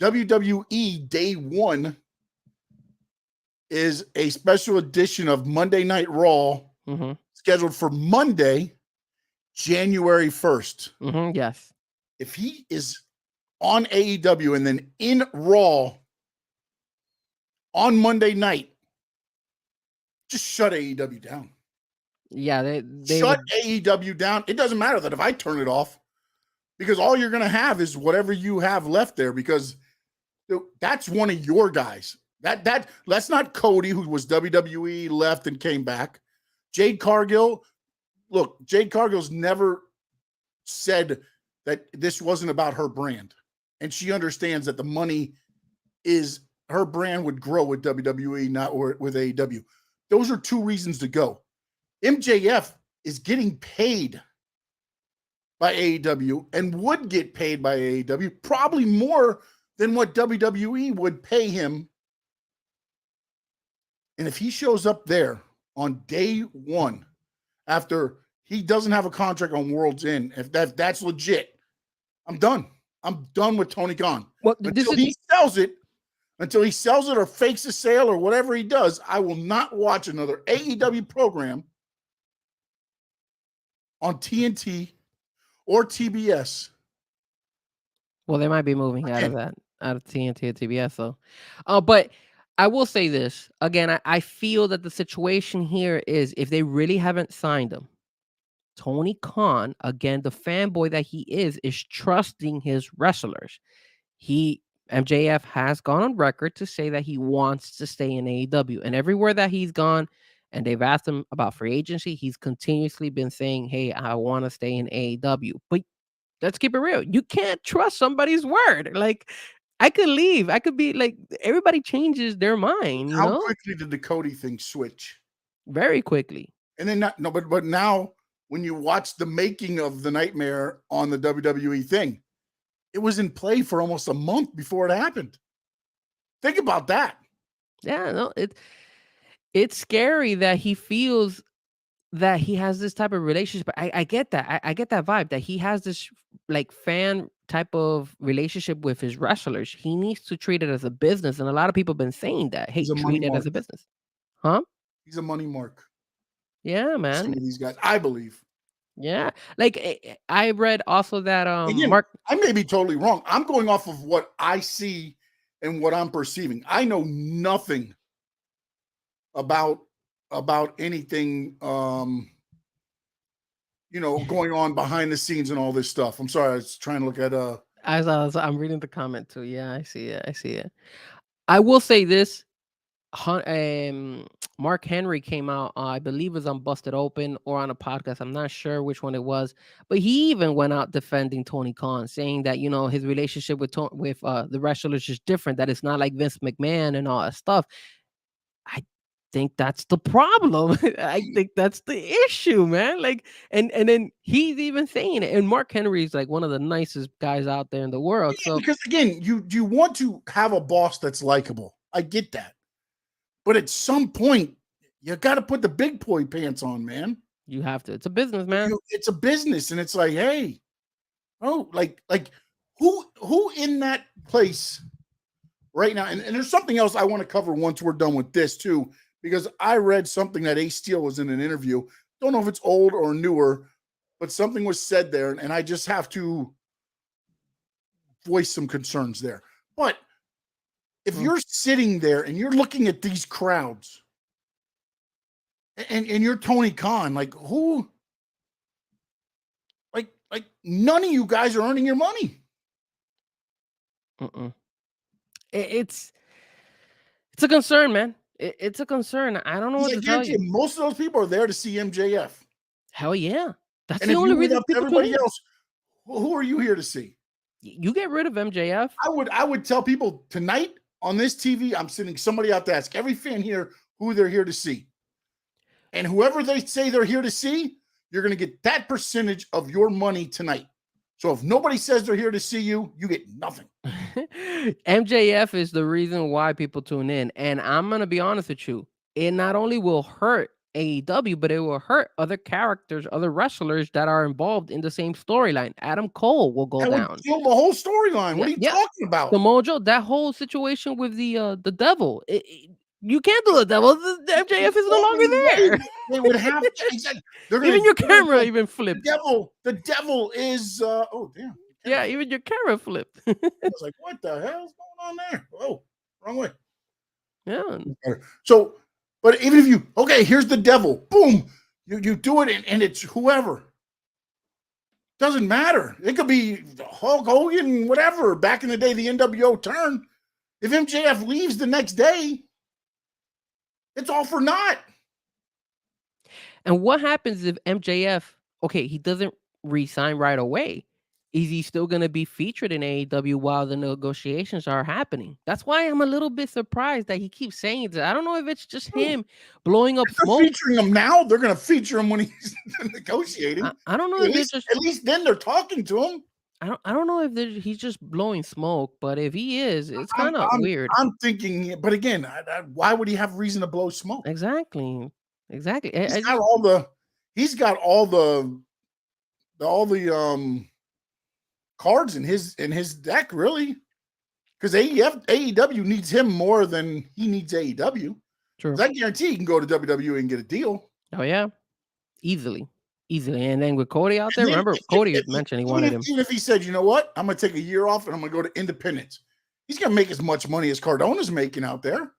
WWE Day 1 is a special edition of Monday Night Raw scheduled for Monday, January 1st. Yes. If he is on AEW and then in Raw on Monday night, just shut AEW down. Yeah, they shut AEW down. It doesn't matter that if I turn it off, because all you're going to have is whatever you have left there, because that's one of your guys. That's not Cody, who was WWE, left and came back. Jade Cargill, look, Jade Cargill's never said that this wasn't about her brand. And she understands that the money is, her brand would grow with WWE, not with AEW. Those are two reasons to go. MJF is getting paid by AEW and would get paid by AEW, probably more than what WWE would pay him. And if he shows up there on day 1, after he doesn't have a contract on World's End, if that's legit, I'm done. I'm done with Tony Khan. Well, until he sells it or fakes a sale or whatever he does, I will not watch another AEW program on TNT or TBS. Well, they might be moving out of TNT or TBS, though. But I will say this again. I feel that the situation here is, if they really haven't signed him, Tony Khan, again, the fanboy that he is trusting his wrestlers. MJF has gone on record to say that he wants to stay in AEW, and everywhere that he's gone, and they've asked him about free agency, he's continuously been saying, "Hey, I want to stay in AEW." But let's keep it real. You can't trust somebody's word. Like, I could leave. I could be like, everybody changes their mind. How quickly did the Cody thing switch? Very quickly. And then but now when you watch the making of the Nightmare on the WWE thing, it was in play for almost a month before it happened. Think about that. Yeah, no, it's scary that he feels that he has this type of relationship. I get that. I get that vibe that he has this like fan type of relationship with his wrestlers. He needs to treat it as a business, and a lot of people have been saying that. Hey, treat it as a business. Huh? He's a money mark. Yeah, man. Some of these guys, I believe. Yeah, like I read also that Again, Mark. I may be totally wrong. I'm going off of what I see and what I'm perceiving. I know nothing about anything going on behind the scenes and all this stuff. I'm sorry, I was trying to look at I'm reading the comment too. Yeah, I see it. I will say this. Mark Henry came out, I believe it was on Busted Open or on a podcast. I'm not sure which one it was, but he even went out defending Tony Khan, saying that, his relationship with the wrestlers is different, that it's not like Vince McMahon and all that stuff. I think that's the problem. I think that's the issue, man. Like, and then he's even saying it. And Mark Henry is like one of the nicest guys out there in the world. Yeah, so because again, you want to have a boss that's likable. I get that. But at some point, you got to put the big boy pants on, man. You have to. It's a business, man. It's a business, and it's like, hey, like who in that place right now? And there's something else I want to cover once we're done with this too, because I read something that Ace Steel was in an interview. Don't know if it's old or newer, but something was said there, and I just have to voice some concerns there. But if you're sitting there and you're looking at these crowds, and you're Tony Khan, like who? Like none of you guys are earning your money. It's a concern, man. It's a concern. I don't know what to tell you. Most of those people are there to see MJF. Hell yeah. That's And the if only you reason up people everybody tune in. else, who are you here to see? You get rid of MJF. I would tell people tonight on this TV, I'm sending somebody out to ask every fan here who they're here to see. And whoever they say they're here to see, you're going to get that percentage of your money tonight. So if nobody says they're here to see you, you get nothing. MJF is the reason why people tune in. And I'm going to be honest with you. It not only will hurt AEW, but it will hurt other characters, other wrestlers that are involved in the same storyline. Adam Cole will go down. Would kill the whole storyline. What are you talking about? The Mojo, that whole situation with the devil. You can't do the devil. The MJF is no longer there. They would have to. Exactly. Even your camera even flipped. The devil is. Oh damn. Yeah, even your camera flipped. I was like, what the hell is going on there? Oh, wrong way. Yeah. So, but even if you here's the devil. Boom. You do it and it's whoever. Doesn't matter. It could be Hulk Hogan, whatever. Back in the day, the NWO turn. If MJF leaves the next day, it's all for naught. And what happens if MJF, he doesn't re-sign right away? Is he still going to be featured in AEW while the negotiations are happening? That's why I'm a little bit surprised that he keeps saying that. I don't know if it's just him blowing up smoke. They're featuring him now. They're going to feature him when he's negotiating. I don't know at least then they're talking to him. I don't know if he's just blowing smoke, but if he is, it's kind of weird. I'm thinking, but again, why would he have reason to blow smoke? Exactly. He's got all the cards in his deck, really, because AEW needs him more than he needs AEW. True. I guarantee he can go to WWE and get a deal. Oh yeah, easily. And then with Cody out there, remember Cody mentioned he wanted him. Even if he said, you know what, I'm going to take a year off and I'm going to go to independence, he's going to make as much money as Cardona's making out there.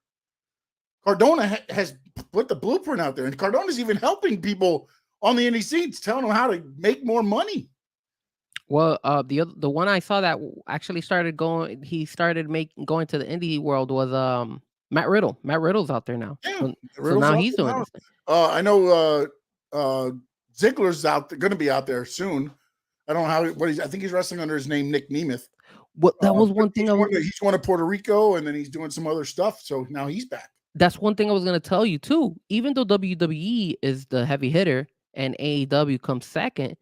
Cardona has put the blueprint out there, and Cardona's even helping people on the indie scenes, telling them how to make more money. Well, the one I saw that actually started going, going to the indie world was Matt Riddle. Matt Riddle's out there now. Yeah, so now he's doing this thing. I know Ziggler's going to be out there soon. I don't know I think he's wrestling under his name, Nick Nemeth. That was one thing. He's one of Puerto Rico, and then he's doing some other stuff. So now he's back. That's one thing I was going to tell you too. Even though WWE is the heavy hitter and AEW comes second,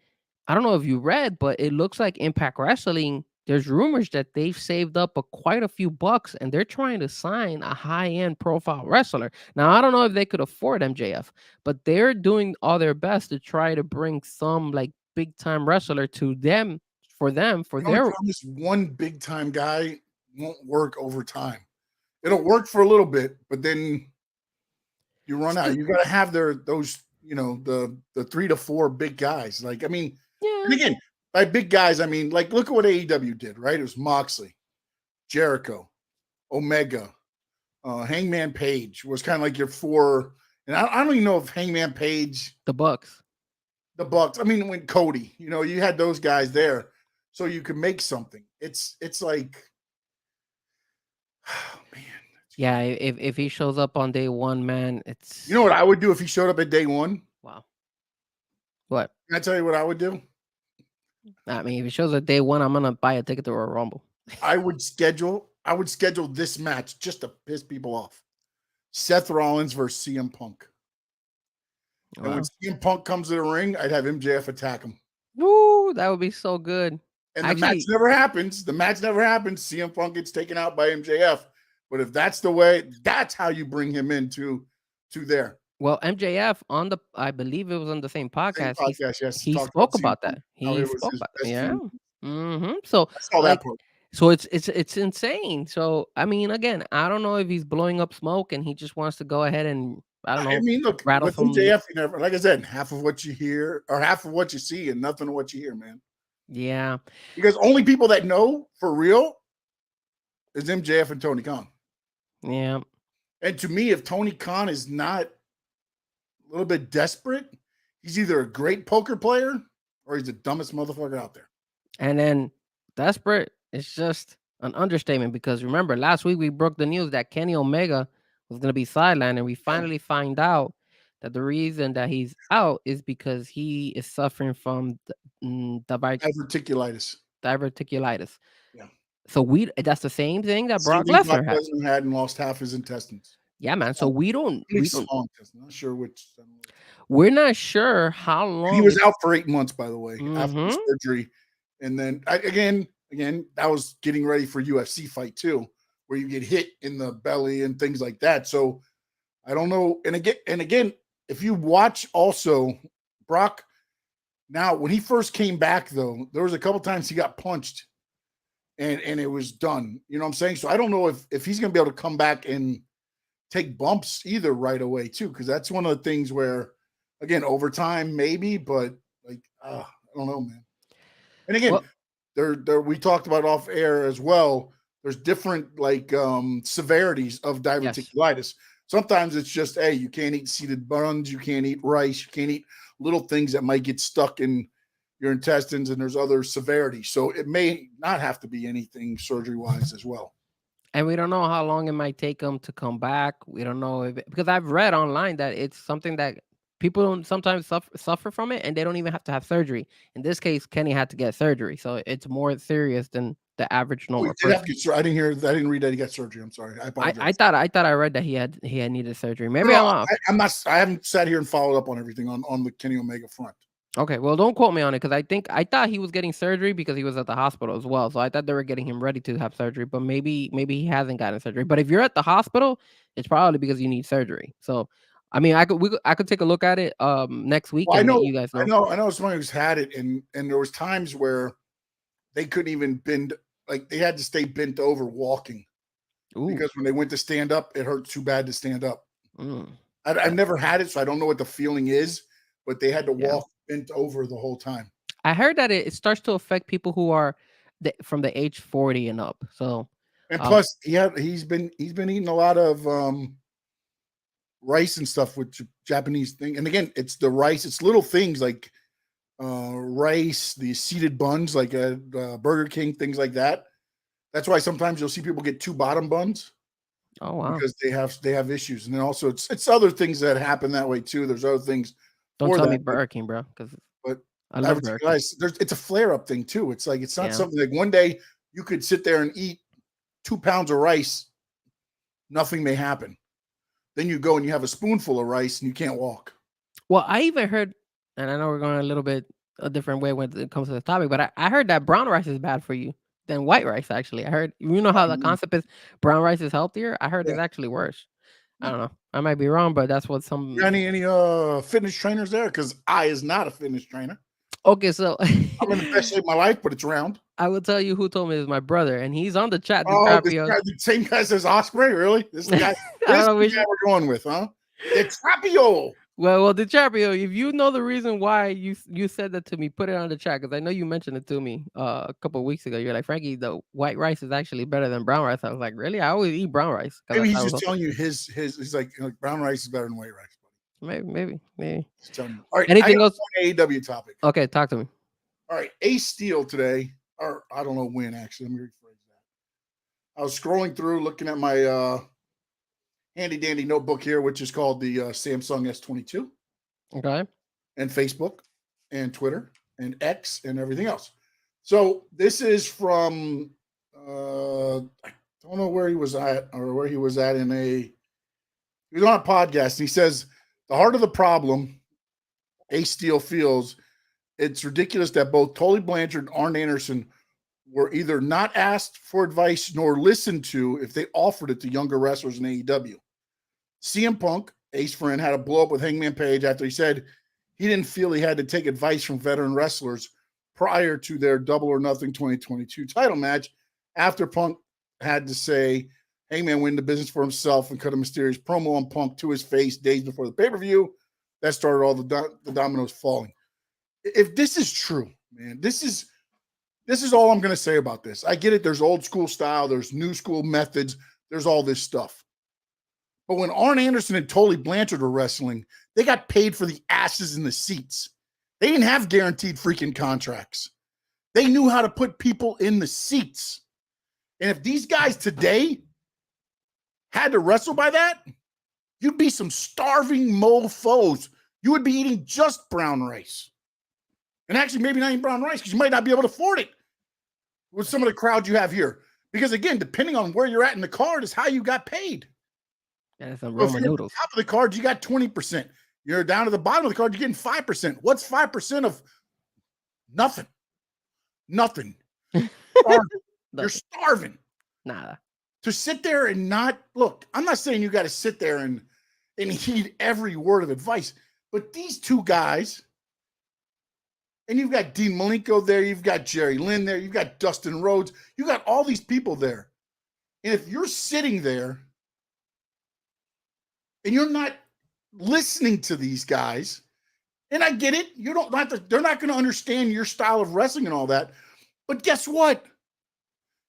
I don't know if you read, but it looks like Impact Wrestling, there's rumors that they've saved up quite a few bucks and they're trying to sign a high-end profile wrestler. Now, I don't know if they could afford MJF, but they're doing all their best to try to bring some like big-time wrestler to them for their this one big-time guy won't work over time. It'll work for a little bit, but then you run out. You got to have those, the 3 to 4 big guys. Like, I mean, and again, by big guys, I mean, like, look at what AEW did, right? It was Moxley, Jericho, Omega, Hangman Page was kind of like your 4. And I don't even know if Hangman Page, the Bucks. I mean, when Cody, you had those guys there, so you could make something. It's like, oh man. Yeah, if he shows up on day one, man, it's. You know what I would do if he showed up at day one? Wow. What? Can I tell you what I would do? I mean, if he shows up at day one, I'm gonna buy a ticket to a Rumble. I would schedule this match just to piss people off. Seth Rollins versus CM Punk. Wow. And when CM Punk comes to the ring, I'd have MJF attack him. Woo, that would be so good. And the match never happens. CM Punk gets taken out by MJF. But if that's the way, that's how you bring him into there. Well, MJF I believe it was on the same podcast. Yes. He spoke about that. He spoke about that. Yeah. Mm-hmm. So I saw that part. So it's insane. So I mean, again, I don't know if he's blowing up smoke and he just wants to go ahead and I don't know. I mean, look, rattle with some MJF, you never, like I said, half of what you hear or half of what you see and nothing of what you hear, man. Yeah. Because only people that know for real is MJF and Tony Khan. Yeah. And to me, if Tony Khan is not a little bit desperate, he's either a great poker player or he's the dumbest motherfucker out there. And then desperate is just an understatement because remember last week we broke the news that Kenny Omega was going to be sidelined, and we finally find out that the reason that he's out is because he is suffering from Diverticulitis. diverticulitis. Yeah. So that's the same thing that Same Brock thing Lesnar had. had and lost half his intestines. Yeah, man. So we don't. Not sure which. We're not sure how long He was out for 8 months, by the way, after Mhm. the surgery, and then again, that was getting ready for UFC fight too, where you get hit in the belly and things like that. So I don't know. And again, if you watch also Brock, now when he first came back though, there was a couple times he got punched, and it was done. You know what I'm saying? So I don't know if he's going to be able to come back and take bumps either right away too, because that's one of the things where, again, over time maybe, but like I don't know, man. And again, there we talked about off air as well. There's different like severities of diverticulitis. Yes. Sometimes it's just, hey, you can't eat seeded buns, you can't eat rice, you can't eat little things that might get stuck in your intestines, and there's other severities. So it may not have to be anything surgery-wise as well. And we don't know how long it might take them to come back. We don't know because I've read online that it's something that people don't sometimes suffer from it, and they don't even have to have surgery. In this case, Kenny had to get surgery, so it's more serious than the average normal person. I didn't hear. I didn't read that he got surgery. I'm sorry. I apologize. I thought I read that he had needed surgery. Maybe no, I'm off. I'm not. I haven't sat here and followed up on everything on the Kenny Omega front. Okay, well, don't quote me on it because I thought he was getting surgery because he was at the hospital as well. So I thought they were getting him ready to have surgery, but maybe he hasn't gotten surgery. But if you're at the hospital, it's probably because you need surgery. So, I mean, I could take a look at it next week. Well, I know you guys know. I know someone who's had it, and there was times where they couldn't even bend, like they had to stay bent over walking. Ooh. Because when they went to stand up, it hurt too bad to stand up. I've never had it, so I don't know what the feeling is, but they had to walk bent over the whole time. I heard that it starts to affect people who are from the age 40 and up. So, and plus, he's been eating a lot of rice and stuff with Japanese thing. And again, it's the rice. It's little things like rice, the seeded buns, like Burger King, things like that. That's why sometimes you'll see people get 2 bottom buns. Oh wow! Because they have issues, and then also it's other things that happen that way too. There's other things. Don't tell me Burger King, bro, because I love Burger King. It's a flare up thing too. It's like it's not something like one day you could sit there and eat 2 pounds of rice, nothing may happen. Then you go and you have a spoonful of rice and you can't walk. Well, I even heard, and I know we're going a little bit a different way when it comes to the topic, but I heard that brown rice is bad for you than white rice. Actually, I heard how the concept is brown rice is healthier. I heard it's actually worse. I don't know. I might be wrong, but that's what some. Any fitness trainers there? Because I is not a fitness trainer. Okay, so I'm in the best shape of my life, but it's round. I will tell you who told me is my brother, and he's on the chat. The same guy says Osprey, really? This is the guy. This is the guy we're going with, huh? DiCaprio. Well, DiCaprio, if you know the reason why you said that to me, put it on the chat because I know you mentioned it to me a couple of weeks ago. You're like, Frankie, the white rice is actually better than brown rice. I was like, really? I always eat brown rice. Maybe he's just telling you his. He's like brown rice is better than white rice. Maybe. All right. Anything else? AEW topic. Okay, talk to me. All right. Ace Steel today, or I don't know when actually. Let me rephrase that. I was scrolling through, looking at my handy dandy notebook here, which is called the Samsung S22. Okay. And Facebook and Twitter and X and everything else. So this is from I don't know where he was at he was on a podcast. And he says the heart of the problem Ace Steel feels it's ridiculous that both Tully Blanchard and Arn Anderson were either not asked for advice nor listened to if they offered it to younger wrestlers in AEW. CM Punk, Ace friend, had a blow up with Hangman Page after he said he didn't feel he had to take advice from veteran wrestlers prior to their Double or Nothing 2022 title match after Punk had to say Hangman went into business for himself and cut a mysterious promo on Punk to his face days before the pay-per-view. That started all the dominoes falling. If this is true, man, this is all I'm going to say about this. I get it. There's old school style. There's new school methods. There's all this stuff. But when Arn Anderson and Tully Blanchard were wrestling, they got paid for the asses in the seats. They didn't have guaranteed freaking contracts. They knew how to put people in the seats. And if these guys today had to wrestle by that, you'd be some starving mofos. You would be eating just brown rice. And actually, maybe not even brown rice, because you might not be able to afford it with some of the crowd you have here. Because again, depending on where you're at in the card is how you got paid. Yeah, that's some So if Roman you're noodles. at the top of the card, you got 20%. You're down to the bottom of the card, you're getting 5%. What's 5% of nothing? Nothing. You're starving. Nada. To sit there and not look, I'm not saying you got to sit there and heed every word of advice, but these two guys, and you've got Dean Malenko there, you've got Jerry Lynn there, you've got Dustin Rhodes, you got all these people there. And if you're sitting there and you're not listening to these guys, and I get it, they're not going to understand your style of wrestling and all that. But guess what?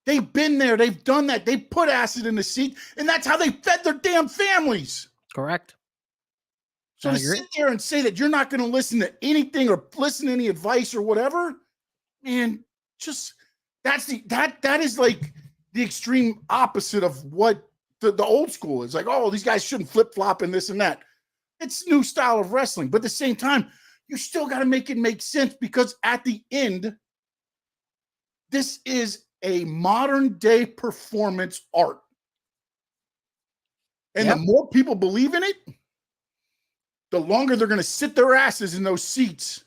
They've been there. They've done that. They put acid in the seat, and that's how they fed their damn families. Correct. So to sit there and say that you're not going to listen to anything or listen to any advice or whatever, man, just that is like the extreme opposite of what the old school is. Like, oh, these guys shouldn't flip-flop and this and that. It's new style of wrestling. But at the same time, you still got to make it make sense, because at the end, this is a modern day performance art. And the more people believe in it, the longer they're going to sit their asses in those seats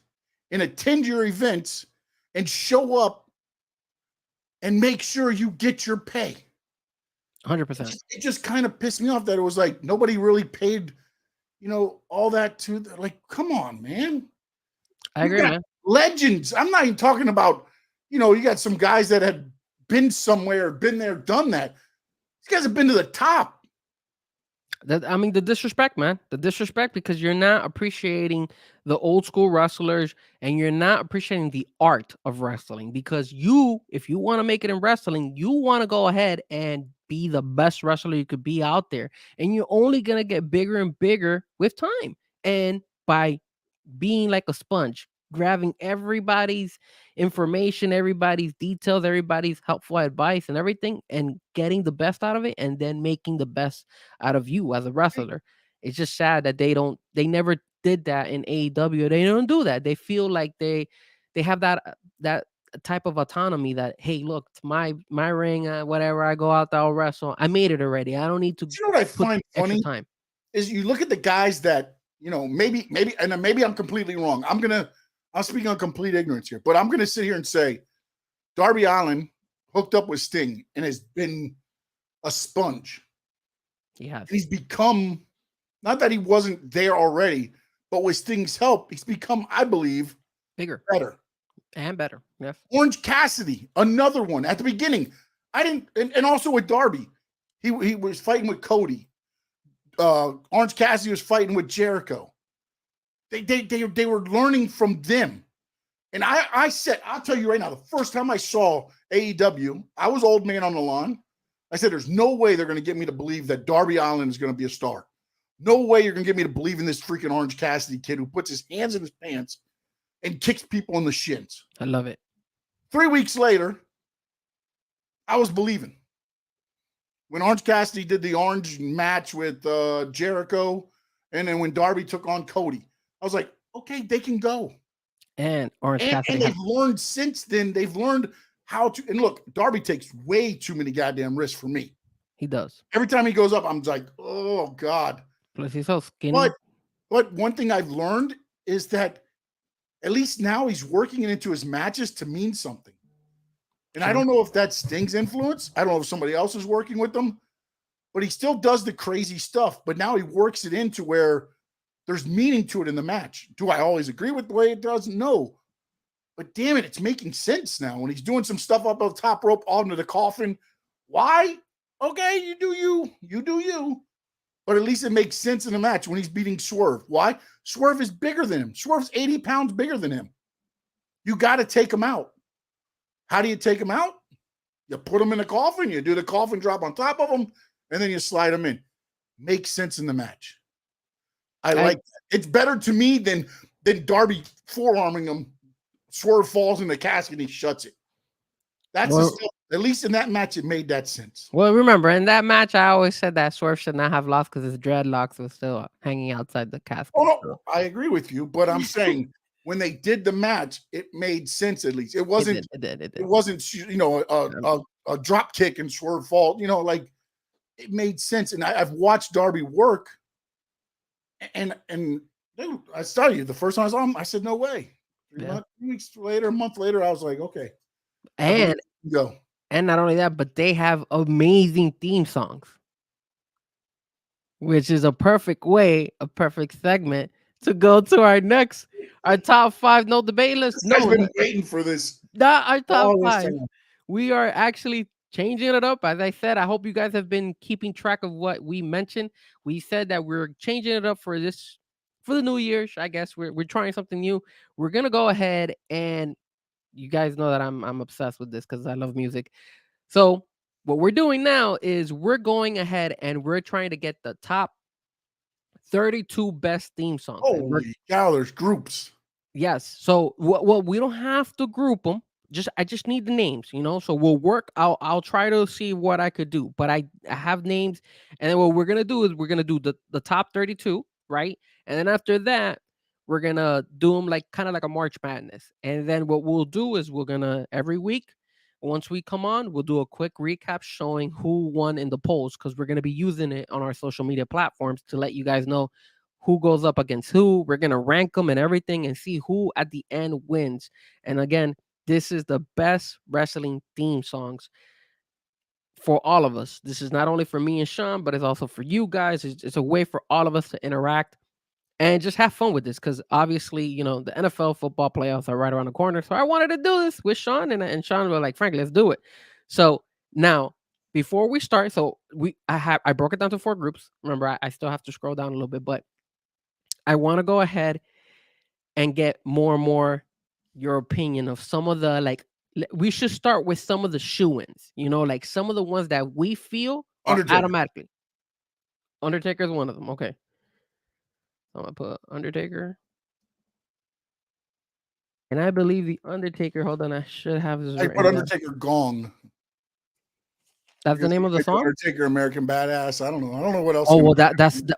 and attend your events and show up and make sure you get your pay. 100%. It just kind of pissed me off that it was like nobody really paid, all that to, like, come on, man. I agree, man. Legends. I'm not even talking about, you got some guys that had been somewhere, been there, done that. These guys have been to the top. The disrespect, man. The disrespect, because you're not appreciating the old school wrestlers, and you're not appreciating the art of wrestling. Because if you want to make it in wrestling, you want to go ahead and be the best wrestler you could be out there. And you're only going to get bigger and bigger with time. And by being like a sponge, grabbing everybody's information, everybody's details, everybody's helpful advice and everything, and getting the best out of it, and then making the best out of you as a wrestler. It's just sad that they never did that in AEW. They don't do that. They feel like they have that type of autonomy that, hey, look, it's my ring, whatever, I go out there, I'll wrestle. I made it already. I don't need to. You know what I find funny time is you look at the guys that, maybe, and maybe I'm completely wrong. I'm speaking on complete ignorance here, but I'm going to sit here and say Darby Allin hooked up with Sting and has been a sponge. Yeah. He's become, not that he wasn't there already, but with Sting's help, he's become, I believe, bigger, better. And better. Yes. Orange Cassidy, another one. At the beginning, and also with Darby, he was fighting with Cody. Orange Cassidy was fighting with Jericho. They were learning from them. And I'll tell you right now, the first time I saw AEW, I was old man on the lawn. I said, there's no way they're going to get me to believe that Darby Allin is going to be a star. No way you're going to get me to believe in this freaking Orange Cassidy kid who puts his hands in his pants and kicks people in the shins. I love it. 3 weeks later, I was believing. When Orange Cassidy did the orange match with Jericho, and then when Darby took on Cody, I was like, okay, they can go. And Orange Cassidy. And they've learned since then. They've learned how to. And look, Darby takes way too many goddamn risks for me. He does. Every time he goes up, I'm like, oh, God. Plus, he's so skinny. But one thing I've learned is that at least now he's working it into his matches to mean something. And I don't know if that's Sting's influence. I don't know if somebody else is working with them. But he still does the crazy stuff. But now he works it into where there's meaning to it in the match. Do I always agree with the way it does? No. But damn it, it's making sense now when he's doing some stuff up on the top rope onto the coffin. Why? Okay, you do you. You do you. But at least it makes sense in the match when he's beating Swerve. Why? Swerve is bigger than him. Swerve's 80 pounds bigger than him. You got to take him out. How do you take him out? You put him in a coffin, you do the coffin drop on top of him, and then you slide him in. Makes sense in the match. I like that. It's better to me than Darby forearming him. Swerve falls in the casket and he shuts it. That's at least in that match, it made that sense. Well, remember, in that match, I always said that Swerve should not have lost because his dreadlocks was still hanging outside the casket. Oh, no, I agree with you, but I'm saying when they did the match, it made sense at least. It wasn't, it wasn't, a drop kick and Swerve fall, like it made sense. And I've watched Darby work and dude, I tell you, the first time I saw him, I said, no way. 3 weeks later, a month later, I was like, okay. And go. And not only that, but they have amazing theme songs, which is a perfect segment to go to our top 5 no debate list. No, I've been waiting for this. Not our top 5. We are actually changing it up. As I said, I hope you guys have been keeping track of what we mentioned. We said that we're changing it up for the New Year's. I guess we're trying something new. We're gonna go ahead, and you guys know that I'm obsessed with this because I love music. So what we're doing now is we're going ahead and we're trying to get the top 32 best theme songs. Holy cow, there's groups. Yes. So well, we don't have to group them. I just need the names, So we'll work. I'll try to see what I could do, but I have names, and then what we're gonna do is we're gonna do the top 32, right? And then after that, we're gonna do them kind of like a March Madness. And then what we'll do is we're gonna every week, once we come on, we'll do a quick recap showing who won in the polls, because we're gonna be using it on our social media platforms to let you guys know who goes up against who. We're gonna rank them and everything and see who at the end wins. And again, this is the best wrestling theme songs for all of us. This is not only for me and Sean, but it's also for you guys. It's a way for all of us to interact and just have fun with this, because obviously, the NFL football playoffs are right around the corner. So I wanted to do this with Sean, and Sean was like, Frank, let's do it. So now, before we start, I broke it down to 4 groups. Remember, I still have to scroll down a little bit, but I want to go ahead and get more and more your opinion of some of the we should start with some of the shoo-ins, some of the ones that we feel are automatically. Undertaker is one of them. Okay. I'm gonna put Undertaker. And I believe the Undertaker, hold on, I should have this. I put Undertaker Gong. That's the name of the song? Undertaker American Badass. I don't know what else. Oh,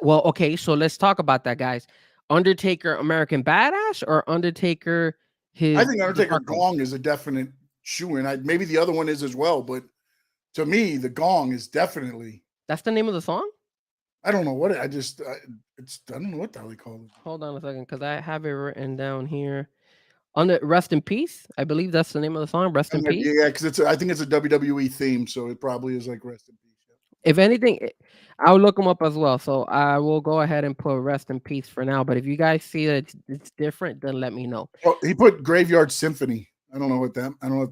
well, okay, so let's talk about that, guys. Undertaker American Badass or Undertaker I think Undertaker Gong is a definite shoo-in. Maybe the other one is as well, but to me, the Gong is definitely. That's the name of the song? I don't know what I don't know what the hell they call it. Hold on a second, because I have it written down here. Rest in Peace, I believe that's the name of the song. Rest in Peace. Yeah, because I think it's a WWE theme, so it probably is like Rest in Peace. If anything, I'll look them up as well. So I will go ahead and put Rest in Peace for now. But if you guys see that it's different, then let me know. Oh, he put Graveyard Symphony. I don't know if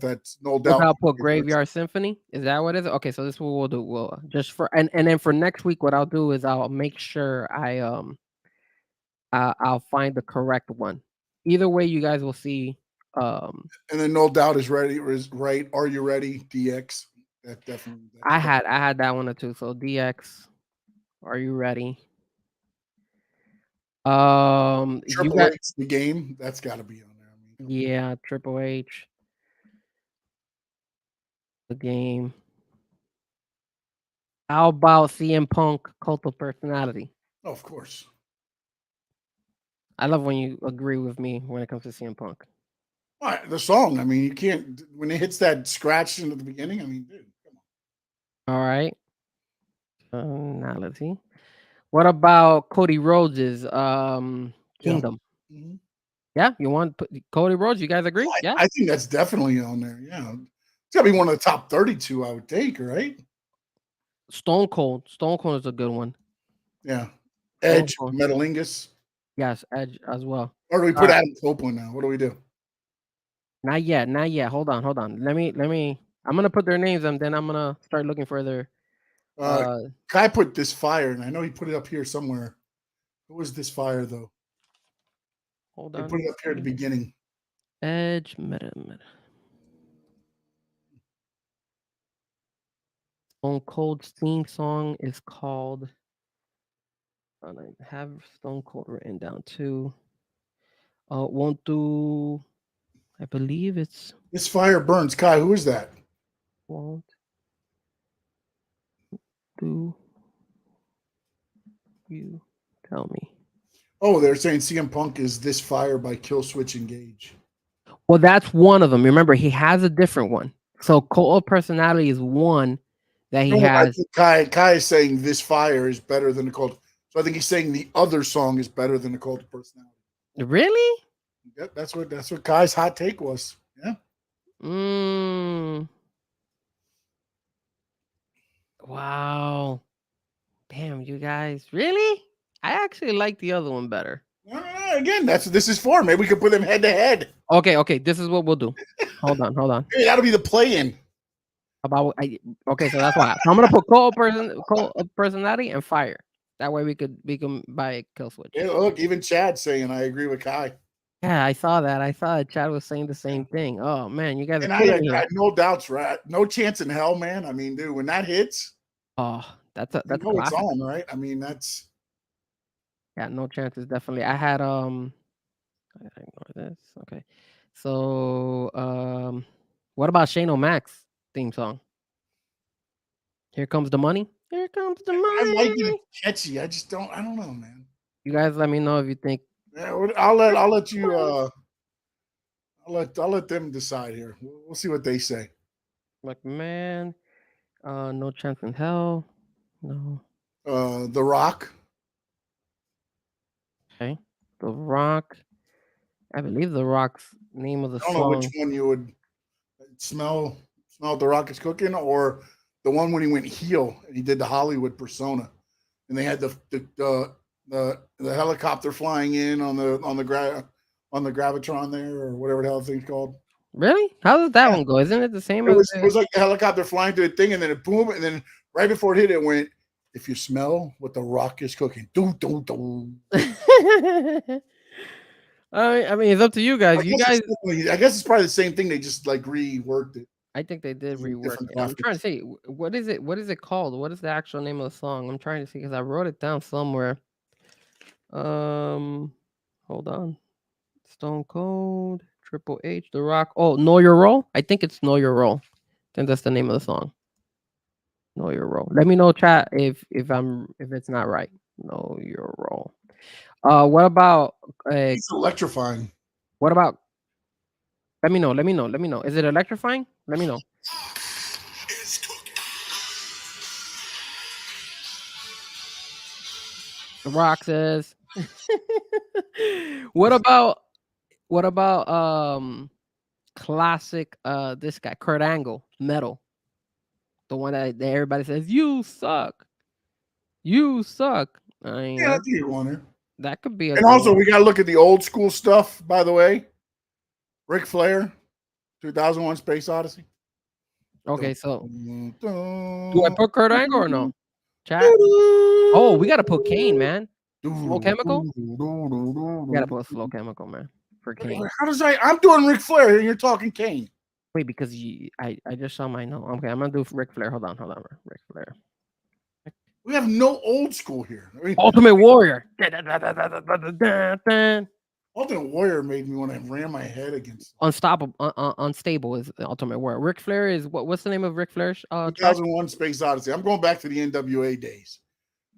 that's no doubt. I'll put Graveyard Symphony. Is that what it is? Okay, so this is what we'll do. We'll just for and then for next week, what I'll do is I'll make sure I'll find the correct one. Either way, you guys will see. And then No Doubt is ready. Is right. Are You Ready? DX. That definitely. I had that one too. So DX. Are You Ready? Triple H, The Game. That's got to be on there. Yeah, Triple H. The Game. How about CM Punk, Cult of Personality? Oh, of course. I love when you agree with me when it comes to CM Punk. The song, I mean, you can't, when it hits that scratch in the beginning, I mean, dude, come on. All right. Personality. What about Cody Rhodes' Kingdom? Yeah. Mm-hmm. Yeah, you want Cody Rhodes? You guys agree? Yeah, I think that's definitely on there. Yeah, it's got to be one of the top 32, I would think, right? Stone Cold is a good one. Yeah, Edge, Metalingus. Yes, Edge as well. Or do we put Adam Copeland now? What do we do? Not yet. Hold on. Let me. I'm gonna put their names and then I'm gonna start looking for their Kai put this fire, and I know he put it up here somewhere. What was this fire though? Hold He on. put it up here at the beginning. Edge meta. Stone Cold's theme song is called. I have Stone Cold written down too. Won't do. I believe it's This fire burns. Kai, who is that? won't do. You tell me. Oh, they're saying CM Punk is This Fire by Killswitch Engage. Well, that's one of them. Remember, he has a different one. So Cold Personality is one that he has. I think Kai is saying This Fire is better than the Cold. So I think he's saying the other song is better than the Cold Personality. Really? Yep, that's what Kai's hot take was. Yeah. Wow. Damn, you guys. Really? I actually like the other one better. Again, that's what this is for. Maybe we could put them head to head. Okay. This is what we'll do. Hold on. Hey, that'll be the play-in. Okay, so that's why. So I'm gonna put Cold Personality and Fire. That way we can buy Kill Switch. Yeah, look, even Chad saying I agree with Kai. Yeah, I saw that. Chad was saying the same thing. Oh man, you guys are killing me. I had no doubts, right? No chance in hell, man. I mean, dude, when that hits, that's it's on, right? I mean, that's no chances. Definitely. I had I ignore this. Okay, so what about Shane O'Mac's theme song? Here comes the money. Here comes the money. I like it catchy. I don't know, man. You guys let me know if you think. Yeah, I'll let you. I'll let them decide here. We'll see what they say. Like, man, no chance in hell. No. The Rock. Okay. The Rock. I believe The Rock's name of the song. I don't know which one you would smell The Rock is cooking, or the one when he went heel and he did the Hollywood persona, and they had the helicopter flying in on the gravitron there, or whatever the hell the thing's called. Really? How does that one go? Isn't it the same? It was like the helicopter flying to a thing, and then it boom, and then right before it hit, it went. If you smell what The Rock is cooking, do. I mean, it's up to you guys. I guess it's probably the same thing. They just like reworked it. I think they did rework it. I'm trying to see what is it. What is it called? What is the actual name of the song? I'm trying to see because I wrote it down somewhere. Hold on. Stone Cold, Triple H, The Rock. Oh, Know Your Role. I think it's Know Your Role. I think that's the name of the song. Know Your Role. Let me know, chat, if it's not right. Know Your Role. What about? It's electrifying. What about? Let me know. Is it electrifying? Let me know. The Rock says. What about classic this guy Kurt Angle, Metal, the one that everybody says you suck. I mean, yeah, that's a good one here. That could be. And also, we got to look at the old school stuff. By the way, Ric Flair, 2001: Space Odyssey. Okay, so do I put Kurt Angle or no? Chat. Oh, we gotta put Kane, man. Slow Chemical. We gotta put Slow Chemical, man, for Kane. How does I'm doing Ric Flair and you're talking Kane. Wait, because I just saw my note. Okay, I'm gonna do Ric Flair. Hold on, Ric Flair. We have no old school here. I mean, Ultimate Warrior. Ultimate Warrior made me want to ram my head against. Unstable is the Ultimate Warrior. Ric Flair is what's the name of Ric Flair's? 2001: Space Odyssey. I'm going back to the NWA days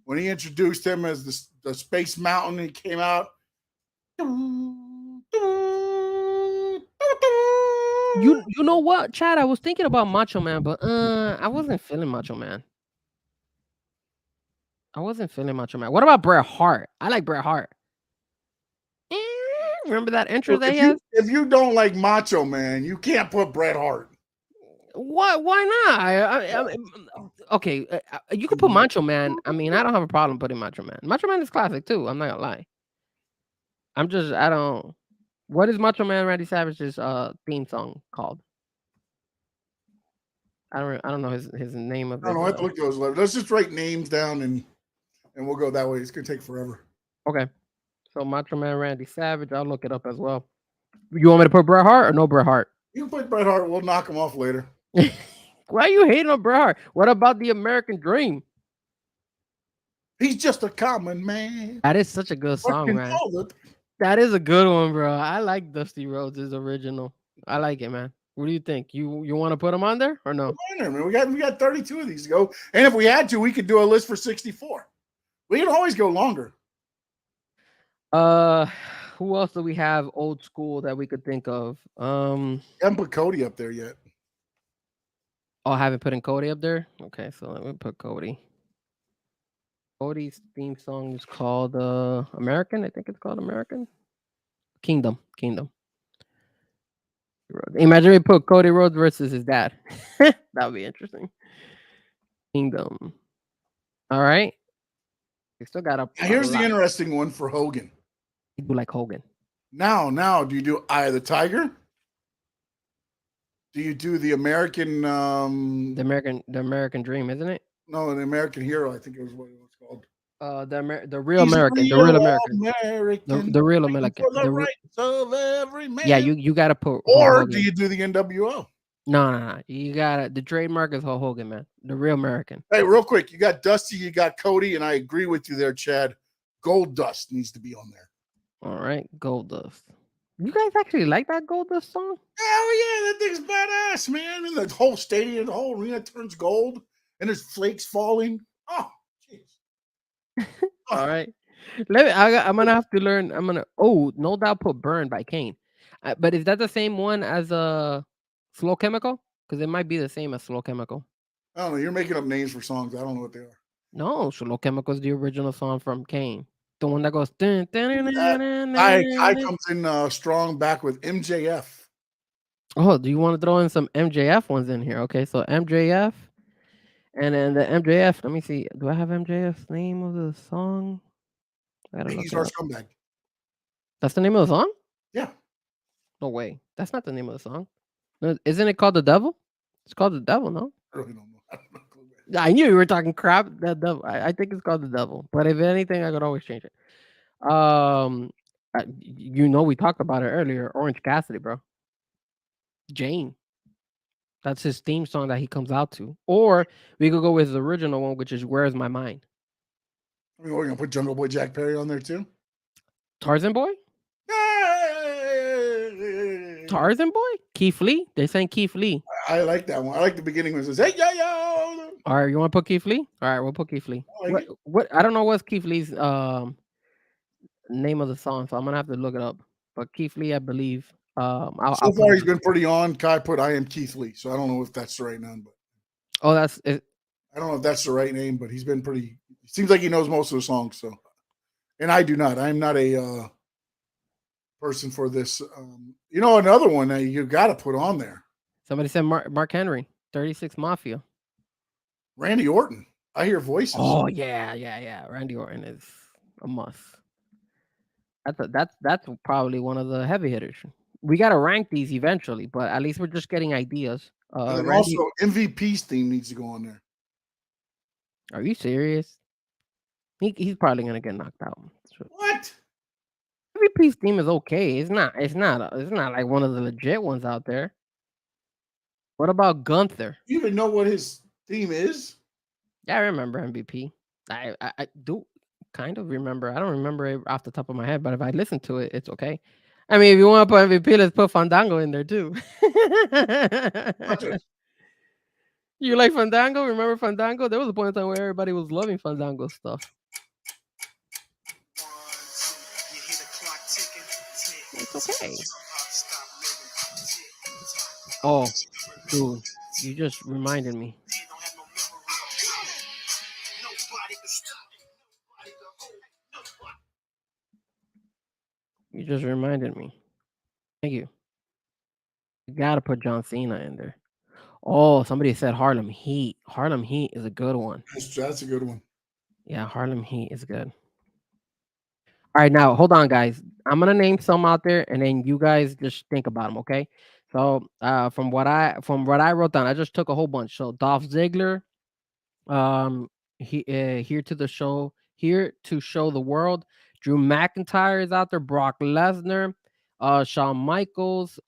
when he introduced him as the Space Mountain. He came out. You know what, Chad? I was thinking about Macho Man, but I wasn't feeling Macho Man. What about Bret Hart? I like Bret Hart. Remember that intro that he has? If you don't like Macho Man, you can't put Bret Hart. What? Why not? Okay, you could put Macho Man. I mean, I don't have a problem putting Macho Man. Macho Man is classic too. I'm not gonna lie. I don't. What is Macho Man Randy Savage's theme song called? I don't know his name of I it. don't know. I have to look those letters. Let's just write names down and we'll go that way. It's gonna take forever. Okay. So Macho Man Randy Savage, I'll look it up as well. You want me to put Bret Hart or no Bret Hart? You can put Bret Hart. We'll knock him off later. Why are you hating on Bret Hart? What about the American Dream? He's just a common man. That is such a good song, man. That is a good one, bro. I like Dusty Rhodes' original. I like it, man. What do you think? You want to put him on there or no? Man, we got 32 of these to go, and if we had to, we could do a list for 64. We can always go longer. Who else do we have old school that we could think of? Haven't put Cody up there yet. Oh, I haven't put in Cody up there. Okay, so let me put Cody. Cody's theme song is called American. I think it's called American. Kingdom. Imagine we put Cody Rhodes versus his dad. That would be interesting. Kingdom. All right. We still got a. Here's the interesting one for Hogan. You do like Hogan. Now, do you do Eye of the Tiger? Do you do the American? The American Dream, isn't it? No, the American Hero. I think it was what it was called. The real American. The real American. The real American. The rights of every man. Yeah, you gotta put. Or do you do the NWO? No. You gotta. The trademark is Hulk Hogan, man. The real American. Hey, real quick, you got Dusty, you got Cody, and I agree with you there, Chad. Gold Dust needs to be on there. All right, Gold Dust. You guys actually like that Gold Dust song? Hell yeah, that thing's badass, man. And the whole stadium, the whole arena turns gold, and there's flakes falling. Oh, jeez. All right. I'm gonna have to learn. Oh, no doubt put Burn by Kane. But is that the same one as Slow Chemical? Because it might be the same as Slow Chemical. I don't know. You're making up names for songs. I don't know what they are. No, Slow Chemical is the original song from Kane. The one that goes. I comes in strong back with MJF. Oh, do you want to throw in some MJF ones in here? Okay, so MJF. And then the MJF, let me see. Do I have MJF's name of the song? He's our scumbag. That's the name of the song? Yeah. No way. That's not the name of the song. No, isn't it called The Devil? It's called The Devil, no? I really don't know. I knew you were talking crap. The Devil. I think it's called The Devil. But if anything, I could always change it. We talked about it earlier. Orange Cassidy, bro. Jane. That's his theme song that he comes out to. Or we could go with the original one, which is Where's My Mind? I mean, we're going to put Jungle Boy Jack Perry on there too? Tarzan Boy? Tarzan Boy? Keith Lee? They sang Keith Lee. I like that one. I like the beginning when it says, hey, yo. All right, you want to put Keith Lee? All right, we'll put Keith Lee. What? I don't know what's Keith Lee's name of the song, so I'm going to have to look it up. But Keith Lee, I believe. So far, he's been pretty on. Kai put I Am Keith Lee, so I don't know if that's the right name. But I don't know if that's the right name, but he's been pretty. It seems like he knows most of the songs. So, and I do not. I am not a person for this. Another one that you got to put on there. Somebody said Mark Henry, 36 Mafia. Randy Orton. I hear voices. Oh yeah. Randy Orton is a must. That's probably one of the heavy hitters. We got to rank these eventually, but at least we're just getting ideas. And also, MVP's theme needs to go on there. Are you serious? He's probably gonna get knocked out. What? MVP's theme is okay. It's not like one of the legit ones out there. What about Gunther? You even know what his theme is? Yeah, I remember MVP. I do kind of remember. I don't remember it off the top of my head, but if I listen to it, it's okay. I mean, if you want to put MVP, let's put Fandango in there too. You like Fandango? Remember Fandango? There was a point in time where everybody was loving Fandango stuff. It's okay. Oh, dude, you just reminded me. You just reminded me. Thank you. You gotta put John Cena in there. Oh, somebody said Harlem Heat. Harlem Heat is a good one. That's a good one. Yeah, Harlem Heat is good. All right, now hold on, guys. I'm gonna name some out there, and then you guys just think about them, okay? So from what I wrote down, I just took a whole bunch. So Dolph Ziggler, he here to show the world. Drew McIntyre is out there. Brock Lesnar, Shawn Michaels,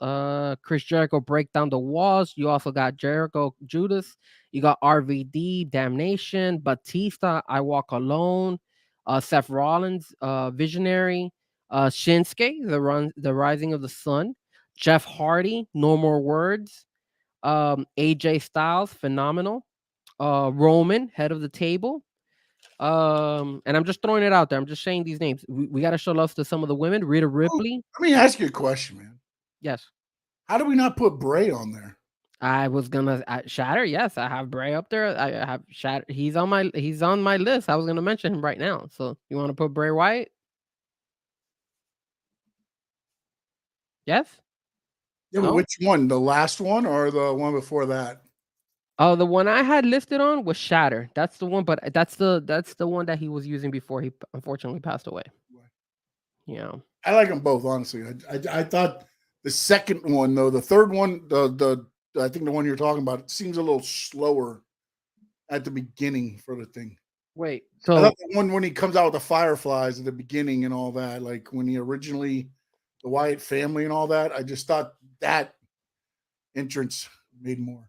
Chris Jericho break down the walls. You also got Jericho Judas. You got RVD, Damnation, Batista, I Walk Alone, Seth Rollins, Visionary, Shinsuke, the Rising of the Sun, Jeff Hardy, No More Words, AJ Styles, Phenomenal, Roman, Head of the Table. And I'm just throwing it out there. I'm just saying these names. We got to show love to some of the women. Rhea Ripley. Let me ask you a question, man. Yes. How do we not put Bray on there? I was gonna Shatter. Yes, I have Bray up there. I have Shatter. He's on my list. I was gonna mention him right now. So you want to put Bray Wyatt? Yes. Yeah, but No? which one? The last one or the one before that? Oh, the one I had listed on was Shatter. That's the one, but that's the one that he was using before he unfortunately passed away. Yeah. I like them both, honestly. I thought the second one, though, the third one, the I think the one you're talking about, it seems a little slower at the beginning for the thing. Wait. I So thought the one when he comes out with the fireflies at the beginning and all that, like when he originally the Wyatt family and all that, I just thought that entrance made more.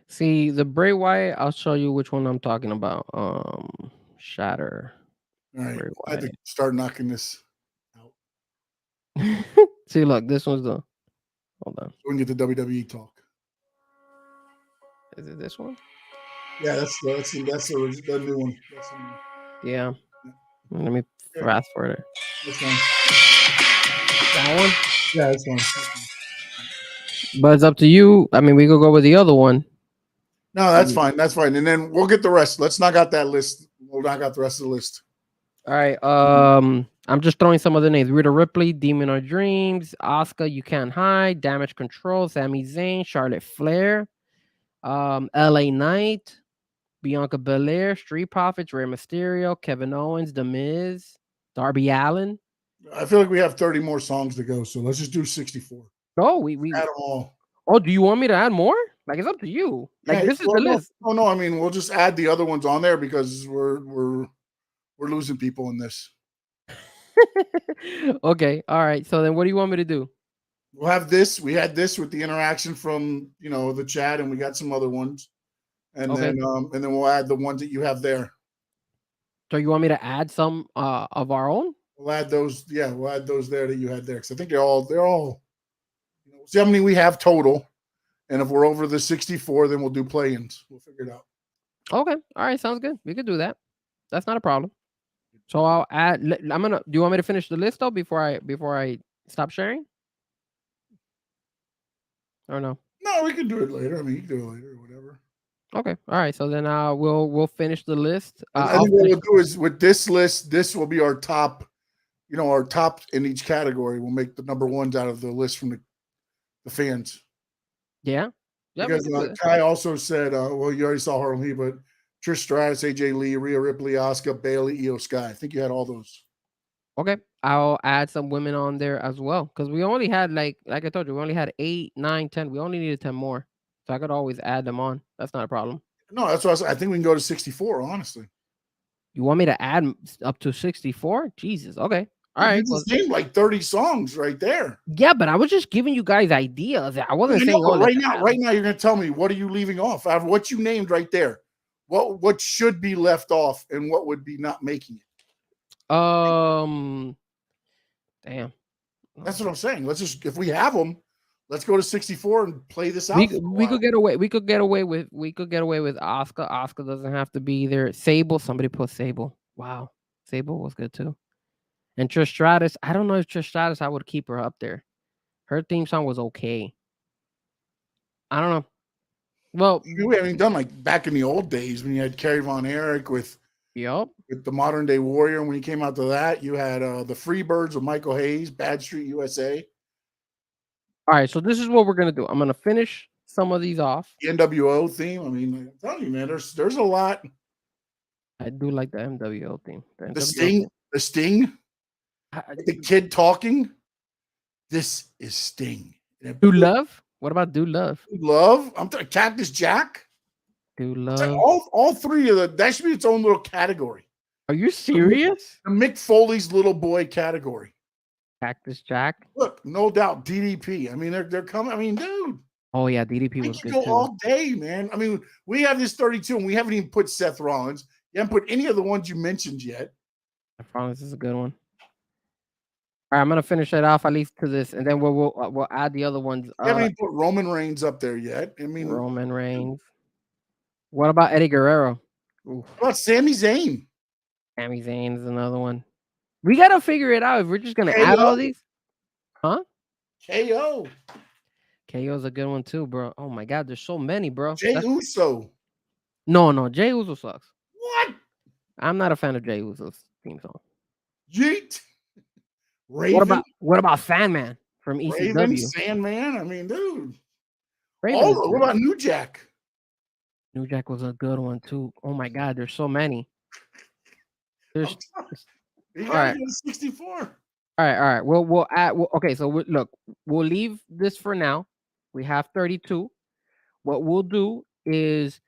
see the Bray Wyatt. I'll show you which one I'm talking about. Shatter. All right, Bray I had to Wyatt. start knocking this out. See, look, this one's the. Hold on. We can get the WWE talk. Is it this one? Yeah, that's the new one. That's the new one. Yeah. Let me fast forward it. That's fine. That one. Yeah, that's fine. That's fine. But it's up to you. I mean, we could go with the other one. No, that's fine. That's fine. And then we'll get the rest. Let's knock out that list. We'll knock out the rest of the list. All right. I'm just throwing some other names: Rhea Ripley, Demon Our Dreams, Asuka, You Can't Hide, Damage Control, Sami Zayn, Charlotte Flair, LA Knight, Bianca Belair, Street Profits, Rey Mysterio, Kevin Owens, The Miz, Darby Allin. I feel like we have 30 more songs to go, so let's just do 64. Oh, we Add them all. Oh, do you want me to add more? Like, it's up to you. Like, Yeah, this is the list. No. I mean, we'll just add the other ones on there because we're losing people in this. Okay. All right. So then what do you want me to do? We'll have this. We had this with the interaction from the chat, and we got some other ones. And Okay. then we'll add the ones that you have there. So you want me to add some of our own? We'll add those. Yeah, we'll add those there that you had there because I think they're all. See how many we have total, and if we're over the 64, then we'll do play-ins. We'll figure it out. Okay. All right. Sounds good. We could do that. That's not a problem. So I'll add. Do you want me to finish the list though before I stop sharing? Or no? No, we can do it later. I mean, you can do it later or whatever. Okay. All right. So then we'll finish the list. I think what we'll do is with this list, this will be our top. Our top in each category. We'll make the number ones out of the list from the fans. Yeah. Because Kai also said, well, you already saw Harlem Heat, but Trish Stratus, AJ Lee, Rhea Ripley, Asuka, Bayley, Io Sky. I think you had all those. Okay. I'll add some women on there as well. Because we only had like I told you, we only had 8, 9, 10. We only needed 10 more. So I could always add them on. That's not a problem. No, that's what I think we can go to 64, honestly. You want me to add up to 64? Jesus. Okay. All right. You just named like 30 songs right there. Yeah, but I was just giving you guys ideas. I wasn't saying right now you're going to tell me what are you leaving off? Out of what you named right there. What should be left off and what would be not making it? Damn. That's what I'm saying. Let's just if we have them, let's go to 64 and play this out. We could get away. We could get away with Asuka. Asuka doesn't have to be there. Sable. Somebody put Sable. Wow. Sable was good too. And Trish Stratus. I don't know if Trish Stratus, I would keep her up there. Her theme song was okay. I don't know. Well, we haven't done like back in the old days when you had Kerry Von Erich with the Modern Day Warrior. When you came out to that, you had the Freebirds with Michael Hayes, Bad Street USA. All right, so this is what we're gonna do. I'm gonna finish some of these off. The NWO theme. I mean, I'm telling you, man, there's a lot. I do like the NWO theme. The Sting. The kid talking. This is Sting. You love? What about Dude Love? Love. Cactus Jack. Dude It's like Love. all three of that should be its own little category. Are you serious? The Mick Foley's little boy category. Cactus Jack. Look, no doubt DDP. I mean, they're coming. I mean, dude. Oh yeah, DDP I was could good go too. all day, man. I mean, we have this 32, and we haven't even put Seth Rollins. You haven't put any of the ones you mentioned yet. I promise this is a good one. All right, I'm gonna finish it off at least to this, and then we'll add the other ones. You haven't even put Roman Reigns up there yet. I mean, Roman Reigns. What about Eddie Guerrero? Oof. What about Sami Zayn? Sami Zayn is another one. We gotta figure it out if we're just gonna KO? add all these. Huh? KO. KO's a good one too, bro. Oh my god, there's so many, bro. Jey Uso. No, Jey Uso sucks. What? I'm not a fan of Jey Uso's theme song. Yeet. Raven. What about Sandman from ECW? Raven, Sandman. I mean, dude. Raven What about New Jack? New Jack was a good one too. Oh my god, there's so many. There's You all got right. 64. All right. We'll add. Okay, so look, we'll leave this for now. We have 32. What we'll do is,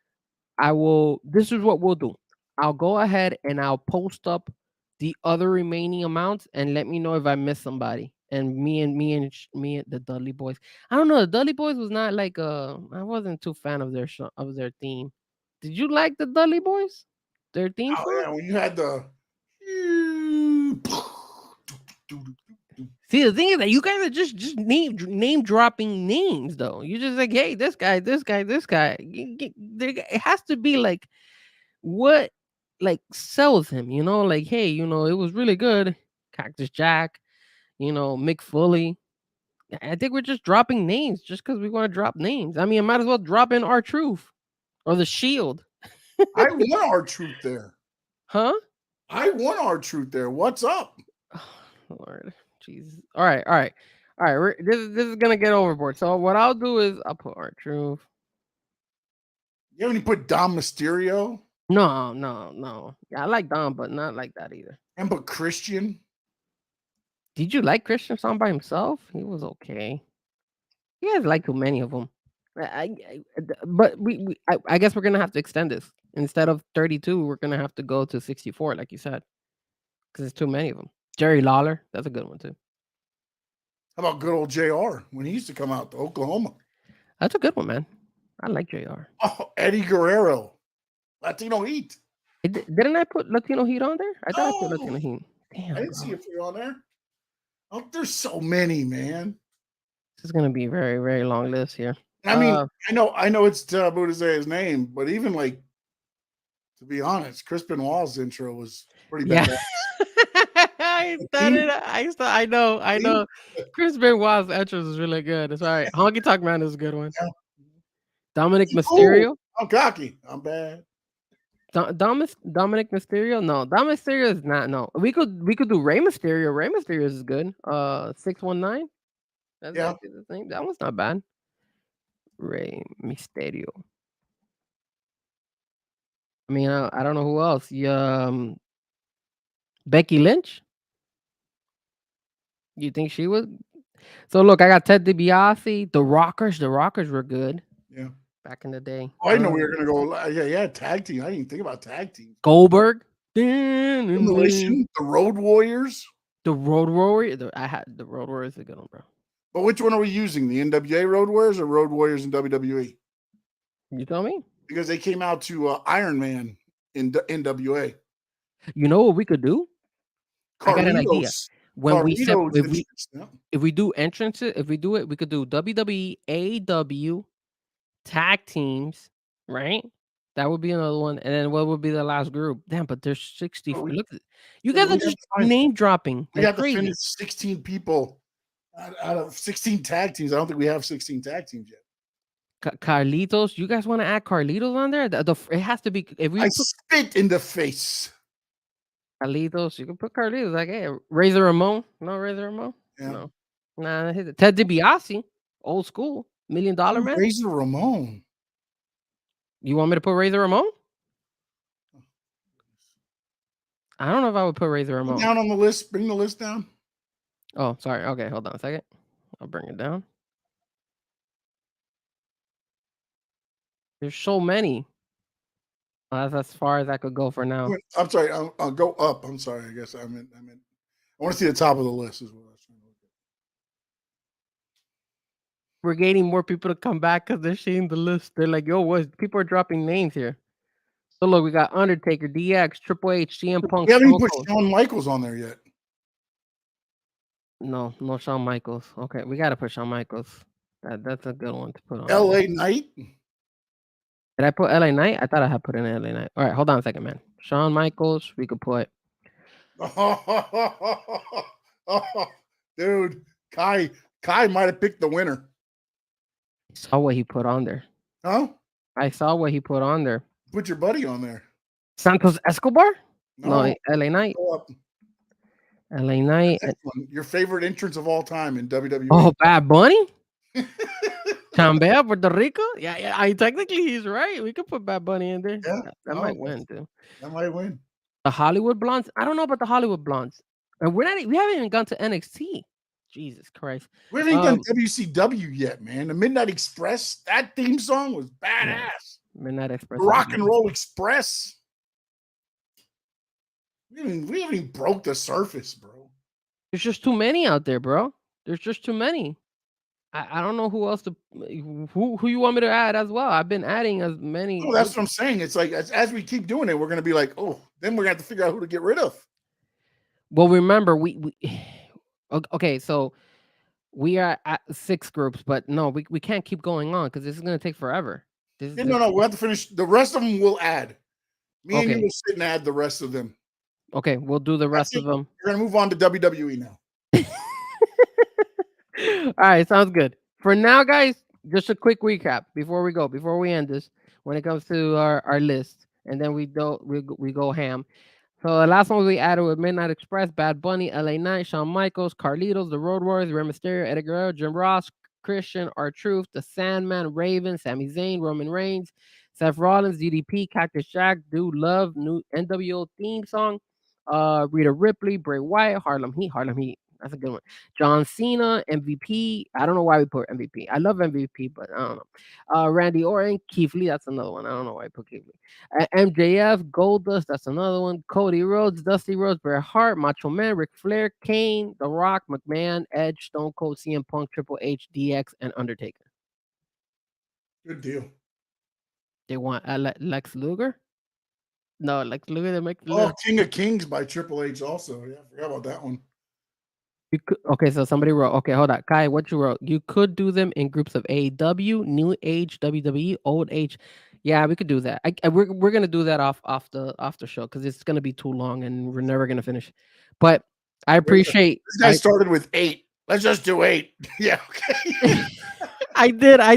This is what we'll do. I'll go ahead and I'll post up the other remaining amounts and let me know if I missed somebody. And me and the Dudley Boys. I don't know. The Dudley Boys was not like I wasn't too fan of their theme. Did you like the Dudley Boys? Their theme song? Oh yeah, when you had the. See, the thing is that you guys are just name dropping names, though. You're just like, hey, this guy. It has to be like what like sells him, like, hey, it was really good. Cactus Jack, Mick Foley. I think we're just dropping names just because we want to drop names. I mean, I might as well drop in R-Truth or the Shield. I want R-Truth there. Huh? I want R-Truth there. What's up? Oh, Lord, Jesus. All right. This is gonna get overboard. So what I'll do is I'll put R-Truth. You haven't even put Dom Mysterio? No. Yeah, I like Dom, but not like that either. And put Christian? Did you like Christian song by himself? He was okay. You guys like too many of them. But I guess we're gonna have to extend this. Instead of 32, we're gonna have to go to 64, like you said, because it's too many of them. Jerry Lawler, that's a good one too. How about good old JR when he used to come out to Oklahoma? That's a good one, man. I like JR. Oh, Eddie Guerrero, Latino Heat. Didn't I put Latino Heat on there? I thought I put Latino Heat. Damn, I didn't see it for you on there. Oh, there's so many, man. This is gonna be a very, very long list here. I mean, I know it's taboo to say his name, but even like, to be honest, Chris Benoit's intro was pretty bad. I know. Chris Benoit's entrance is really good. It's all right. Honky Tonk Man is a good one. Yeah. Dominic Mysterio. I'm cocky. I'm bad. Dominic Mysterio. No, Dominic Mysterio is not. No, we could do Rey Mysterio. Rey Mysterio is good. 619. That's the thing. That one's not bad. Rey Mysterio. I mean, I don't know who else. Becky Lynch. You think she was? So look, I got Ted DiBiase, the Rockers. The Rockers were good. Yeah. Back in the day. Oh, I know we were gonna go. Yeah, tag team. I didn't even think about tag team. Goldberg. The Road Warriors. The Road Warriors. I had the Road Warriors. A good one, bro. But which one are we using? The NWA Road Warriors or Road Warriors in WWE? You tell me. Because they came out to Iron Man in NWA. You know what we could do? I got an idea. When if we do entrances, if we do it, we could do WWE, AEW, tag teams, right? That would be another one. And then what would be the last group? Damn, but there's 60. Look, you guys are just name dropping. We have to finish 16 people out of 16 tag teams. I don't think we have 16 tag teams yet. Carlitos, you guys want to add Carlitos on there? It has to be. If we spit in the face. Carlitos, you can put Carlitos. Like, hey, Razor Ramon. No, Razor Ramon. Yeah. No. Nah, Ted DiBiase, old school, $1 Million Man. Razor Ramon. You want me to put Razor Ramon? I don't know if I would put Razor Ramon. Down on the list. Bring the list down. Oh, sorry. Okay, hold on a second. I'll bring it down. There's so many. That's as far as I could go for now. I'm sorry. I'll go up. I'm sorry. I guess I meant. I want to see the top of the list as well. We're getting more people to come back because they're seeing the list. They're like, yo, what? People are dropping names here. So look, we got Undertaker, DX, Triple H, CM Punk. We haven't even put Shawn Michaels on there yet. No Shawn Michaels. Okay, we got to put Shawn Michaels. That's a good one to put on. LA Knight. Did I put LA Knight? I thought I had put in LA Knight. All right, hold on a second, man. Shawn Michaels, we could put. Dude, Kai might have picked the winner. Saw what he put on there. Huh? I saw what he put on there. Put your buddy on there. Santos Escobar? No, LA Knight. LA Knight. Your favorite entrance of all time in WWE. Oh, Bad Bunny? Chambea, Puerto Rico? Yeah. Technically, he's right. We could put Bad Bunny in there. Yeah, that might win, too. That might win. The Hollywood Blondes? I don't know about the Hollywood Blondes. And we haven't even gone to NXT. Jesus Christ. We haven't done WCW yet, man. The Midnight Express, that theme song was badass. Yeah. Midnight Express. Rock and Roll Express. We haven't even broke the surface, bro. There's just too many out there, bro. There's just too many. I don't know who else to who you want me to add as well. I've been adding as many. Oh, that's what I'm saying. It's like as we keep doing it, we're gonna be like, oh, then we're gonna have to figure out who to get rid of. Well, remember we okay, so we are at 6 groups, but no, we can't keep going on because this is gonna take forever. No, we'll have to finish. The rest of them we'll add. Me and you will sit and add the rest of them. Okay, we'll do the rest of them. We're gonna move on to WWE now. All right, sounds good. For now, guys, just a quick recap before we end this. When it comes to our list, and then we go ham. So the last one we added with Midnight Express, Bad Bunny, LA Knight, Shawn Michaels, Carlitos, The Road Warriors, Rey Mysterio, Eddie Guerrero, Jim Ross, Christian, R-Truth, The Sandman, Raven, Sami Zayn, Roman Reigns, Seth Rollins, DDP, Cactus Jack, Dude Love, new NWO theme song, Rhea Ripley, Bray Wyatt, Harlem Heat. That's a good one. John Cena, MVP. I don't know why we put MVP. I love MVP, but I don't know. Randy Orton, Keith Lee. That's another one. I don't know why I put Keith Lee. MJF, Goldust. That's another one. Cody Rhodes, Dusty Rhodes, Bret Hart, Macho Man, Ric Flair, Kane, The Rock, McMahon, Edge, Stone Cold, CM Punk, Triple H, DX, and Undertaker. Good deal. They want Lex Luger? No, Lex Luger. They make King of Kings by Triple H also. Yeah, I forgot about that one. Okay, so somebody wrote. Okay, hold on, Kai. What you wrote? You could do them in groups of AEW, New Age, WWE, Old Age. Yeah, we could do that. We're gonna do that off the show because it's gonna be too long and we're never gonna finish. But I appreciate. This guy started with 8. Let's just do 8. Yeah, okay. I did. I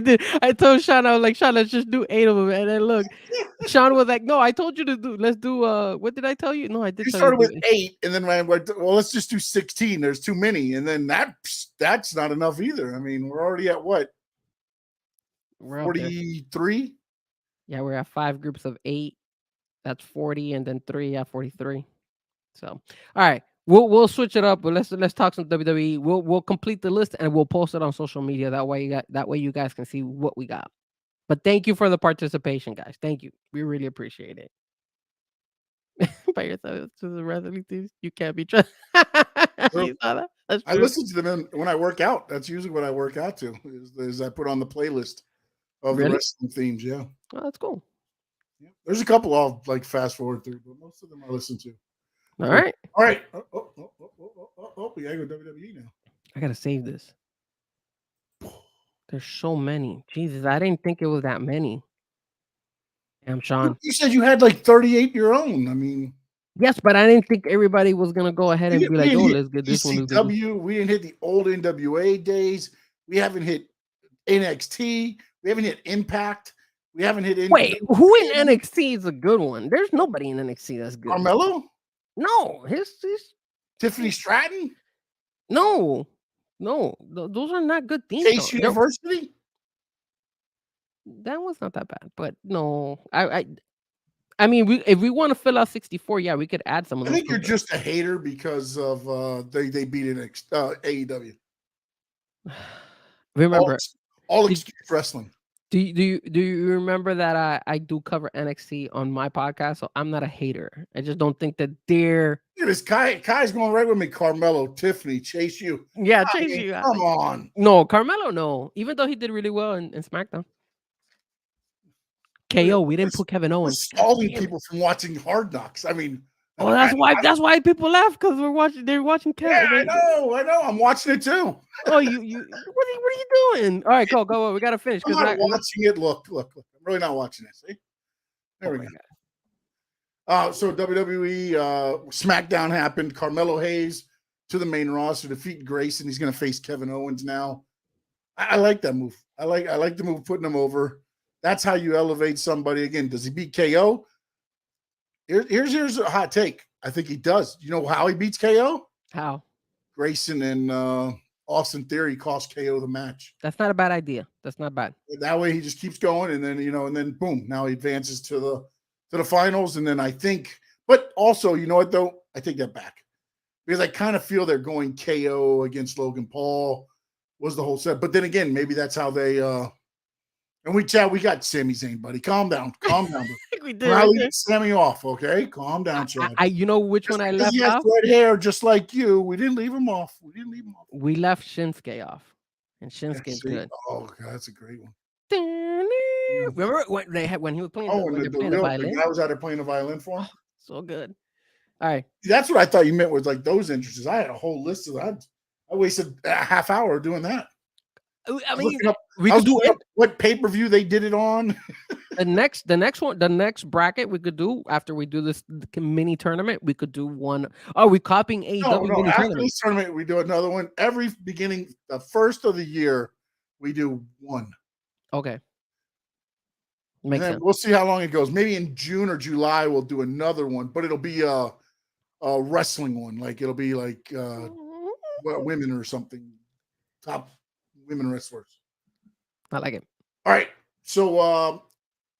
told Sean, I was like, Sean, let's just do 8 of them. And then look, Sean was like, no, I told you to do. Let's do. What did I tell you? No, I did. You started with 8, and then I went, well, let's just do 16. There's too many, and then that's not enough either. I mean, we're already at what? 43. Yeah, we're at 5 groups of 8. That's 40, and then 3 at 43. So, all right. We'll switch it up, but let's talk some WWE. We'll complete the list and we'll post it on social media. That way you guys can see what we got. But thank you for the participation, guys. Thank you. We really appreciate it. By yourself to the wrestling teams, you can't be trusted. I listen to them when I work out. That's usually what I work out to. Is I put on the playlist of the wrestling themes. Yeah, oh, that's cool. Yeah. There's a couple I'll like fast forward through, but most of them I listen to. All right. Oh, we gotta go WWE now. I gotta save this. There's so many. Jesus, I didn't think it was that many. Damn, Sean. You said you had like 38 your own. I mean, yes, but I didn't think everybody was gonna go ahead and be like, "Oh, let's get this one." We didn't hit the old NWA days. We haven't hit NXT. We haven't hit Impact. We haven't hit. Wait, who in NXT is a good one? There's nobody in NXT that's good. Carmelo? No, his Tiffany Stratton? No, those are not good themes. Chase University? That was not that bad, but no, I mean, if we want to fill out 64, yeah, we could add some of those. I think you're just a hater because of they beat AEW. Remember, all excuse wrestling. Do you remember that I do cover NXT on my podcast? So I'm not a hater. I just don't think that they're Look at this. Kai's going right with me. Carmelo, Tiffany, Chase U. chase you. Come on. No, Carmelo, no. Even though he did really well in SmackDown. KO, we didn't put Kevin We're Owens. stalling people from watching Hard Knocks. I mean, Oh, that's why people laugh because they're watching yeah, Kevin. I know. I'm watching it too. Oh, what are you doing? All right, go. We gotta finish. I'm not watching it. Look. I'm really not watching it. See? There we go. So WWE SmackDown happened. Carmelo Hayes to the main roster, defeat Grayson. He's going to face Kevin Owens now. I like that move. I like the move, putting him over. That's how you elevate somebody. Again, does he beat KO? Here's a hot take. I think he does. You know how he beats KO? How? Grayson and Austin Theory cost KO the match. That's not a bad idea. That's not bad. That way he just keeps going, and then and then boom, now he advances to the finals. And then I think, but also, you know what though? I take that back because I kind of feel they're going KO against Logan Paul was the whole set. But then again, maybe that's how they and we got Sami Zayn, buddy. Calm down. We did. We're leaving Sammy off, okay? Calm down, Chad. You know which one I left he has off? red hair just like you. We didn't leave him off. We left Shinsuke off. And Shinsuke's good. Oh, God, that's a great one. Remember when he was playing the violin? guy was out there playing the violin for him? So good. All right. That's what I thought you meant was like those interests. I had a whole list of that. I wasted a half hour doing that. I mean, we could do what pay-per-view they did it on. the next bracket we could do after we do this mini tournament, we could do one. Oh, we copying AEW mini after this tournament, we do another one. Every beginning, the first of the year, we do one. Okay. Makes sense. We'll see how long it goes. Maybe in June or July we'll do another one, but it'll be a wrestling one. Like it'll be like women or something. Top women wrestlers. I like it. All right. So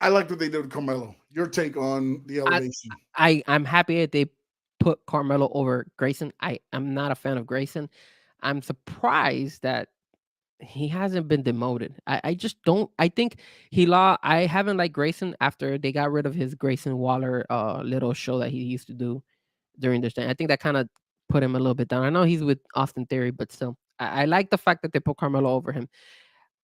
I liked what they did with Carmelo. Your take on the elevation. I'm happy that they put Carmelo over Grayson. I'm not a fan of Grayson. I'm surprised that he hasn't been demoted. I just don't. I think I haven't liked Grayson after they got rid of his Grayson Waller little show that he used to do during this time. I think that kind of put him a little bit down. I know he's with Austin Theory, but still, I like the fact that they put Carmelo over him.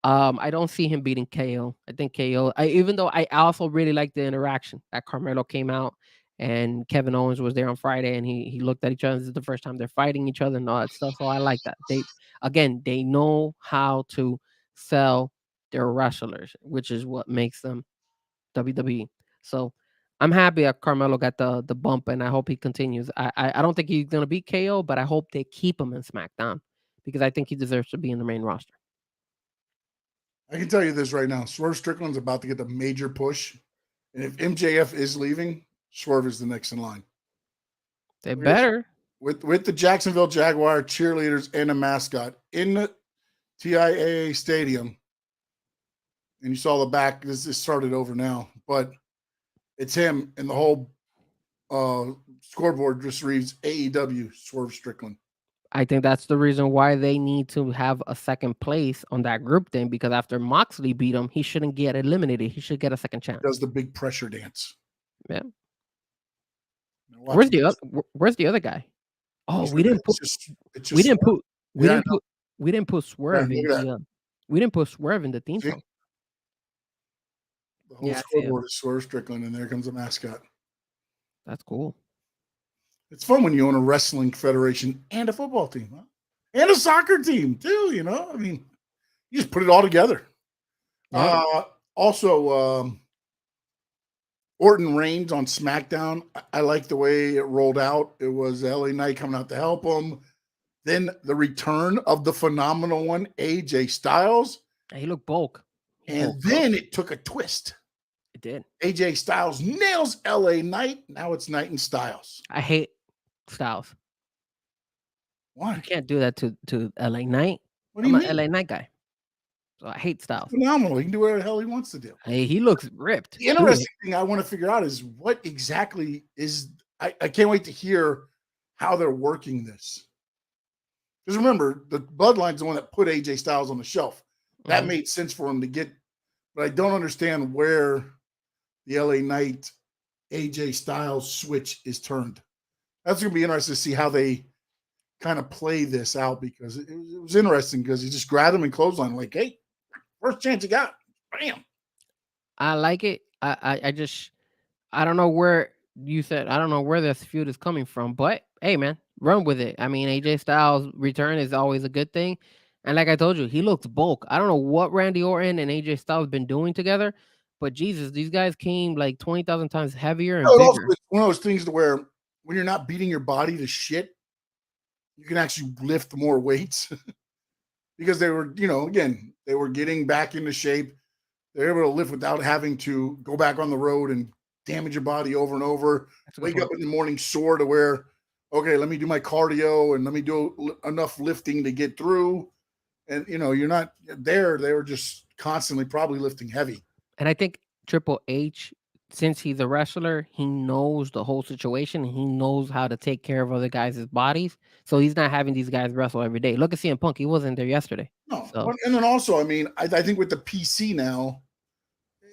I don't see him beating KO. I think KO, even though I also really like the interaction that Carmelo came out and Kevin Owens was there on Friday and he looked at each other. This is the first time they're fighting each other and all that stuff. So I like that. They know how to sell their wrestlers, which is what makes them WWE. So I'm happy that Carmelo got the bump and I hope he continues. I don't think he's going to beat KO, but I hope they keep him in SmackDown because I think he deserves to be in the main roster. I can tell you this right now. Swerve Strickland's about to get the major push. And if MJF is leaving, Swerve is the next in line. They better. With the Jacksonville Jaguar cheerleaders and a mascot in the TIAA Stadium. And you saw the back. This started over now. But it's him. And the whole scoreboard just reads AEW Swerve Strickland. I think that's the reason why they need to have a second place on that group thing, because after Moxley beat him, he shouldn't get eliminated. He should get a second chance. Does the big pressure dance. Yeah. Where's the other guy? Oh, we didn't put Swerve in we didn't put Swerve in the theme song. The whole scoreboard is Swerve Strickland, and there comes a mascot. That's cool. It's fun when you own a wrestling federation and a football team, huh? And a soccer team too. You know, I mean, you just put it all together. Yeah. Also, Orton Reigns on SmackDown. I like the way it rolled out. It was LA Knight coming out to help him. Then the return of the phenomenal one, AJ Styles. He looked bulk. And then it took a twist. It did. AJ Styles nails LA Knight. Now it's Knight and Styles. I hate Styles. Why? You can't do that to LA Knight. What do you mean? I'm an LA Knight guy. So I hate Styles. Phenomenal. He can do whatever the hell he wants to do. Hey, he looks ripped. The interesting thing I want to figure out is what exactly is I can't wait to hear how they're working this. Because remember, the Bloodline's the one that put AJ Styles on the shelf. That made sense for him to get. but I don't understand where the LA Knight AJ Styles switch is turned. That's going to be interesting to see how they kind of play this out, because it was interesting because he just grabbed him and clothesline like, hey, first chance you got, bam. I like it. I don't know where you said, I don't know where this feud is coming from, but hey, man, run with it. I mean, AJ Styles' return is always a good thing. And like I told you, he looks bulk. I don't know what Randy Orton and AJ Styles been doing together, but Jesus, these guys came like 20,000 times heavier and Also, bigger. it's one of those things to where when you're not beating your body to shit, you can actually lift more weights because they were, again, they were getting back into shape. They're able to lift without having to go back on the road and damage your body over and over. Wake up in the morning sore to where, okay, let me do my cardio and let me do enough lifting to get through. And, you're not there. They were just constantly probably lifting heavy. And I think Triple H, since he's a wrestler, he knows the whole situation and he knows how to take care of other guys' bodies. So he's not having these guys wrestle every day. Look at CM Punk. He wasn't there yesterday. No. So. And then also, I mean, I think with the PC now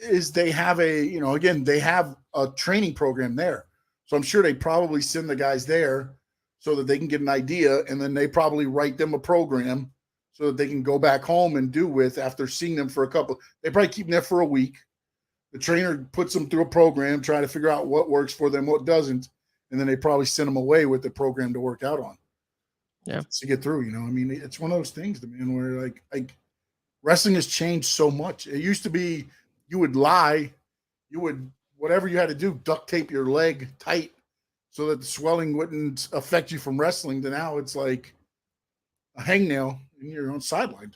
is they have again, they have a training program there. So I'm sure they probably send the guys there so that they can get an idea. And then they probably write them a program so that they can go back home and do with after seeing them for a couple. They probably keep them there for a week. The trainer puts them through a program, trying to figure out what works for them, what doesn't. And then they probably send them away with the program to work out on. Yeah. To get through, I mean, it's one of those things, man, where like wrestling has changed so much. It used to be you would lie, whatever you had to do, duct tape your leg tight so that the swelling wouldn't affect you from wrestling. To now it's like a hangnail and you're on sideline.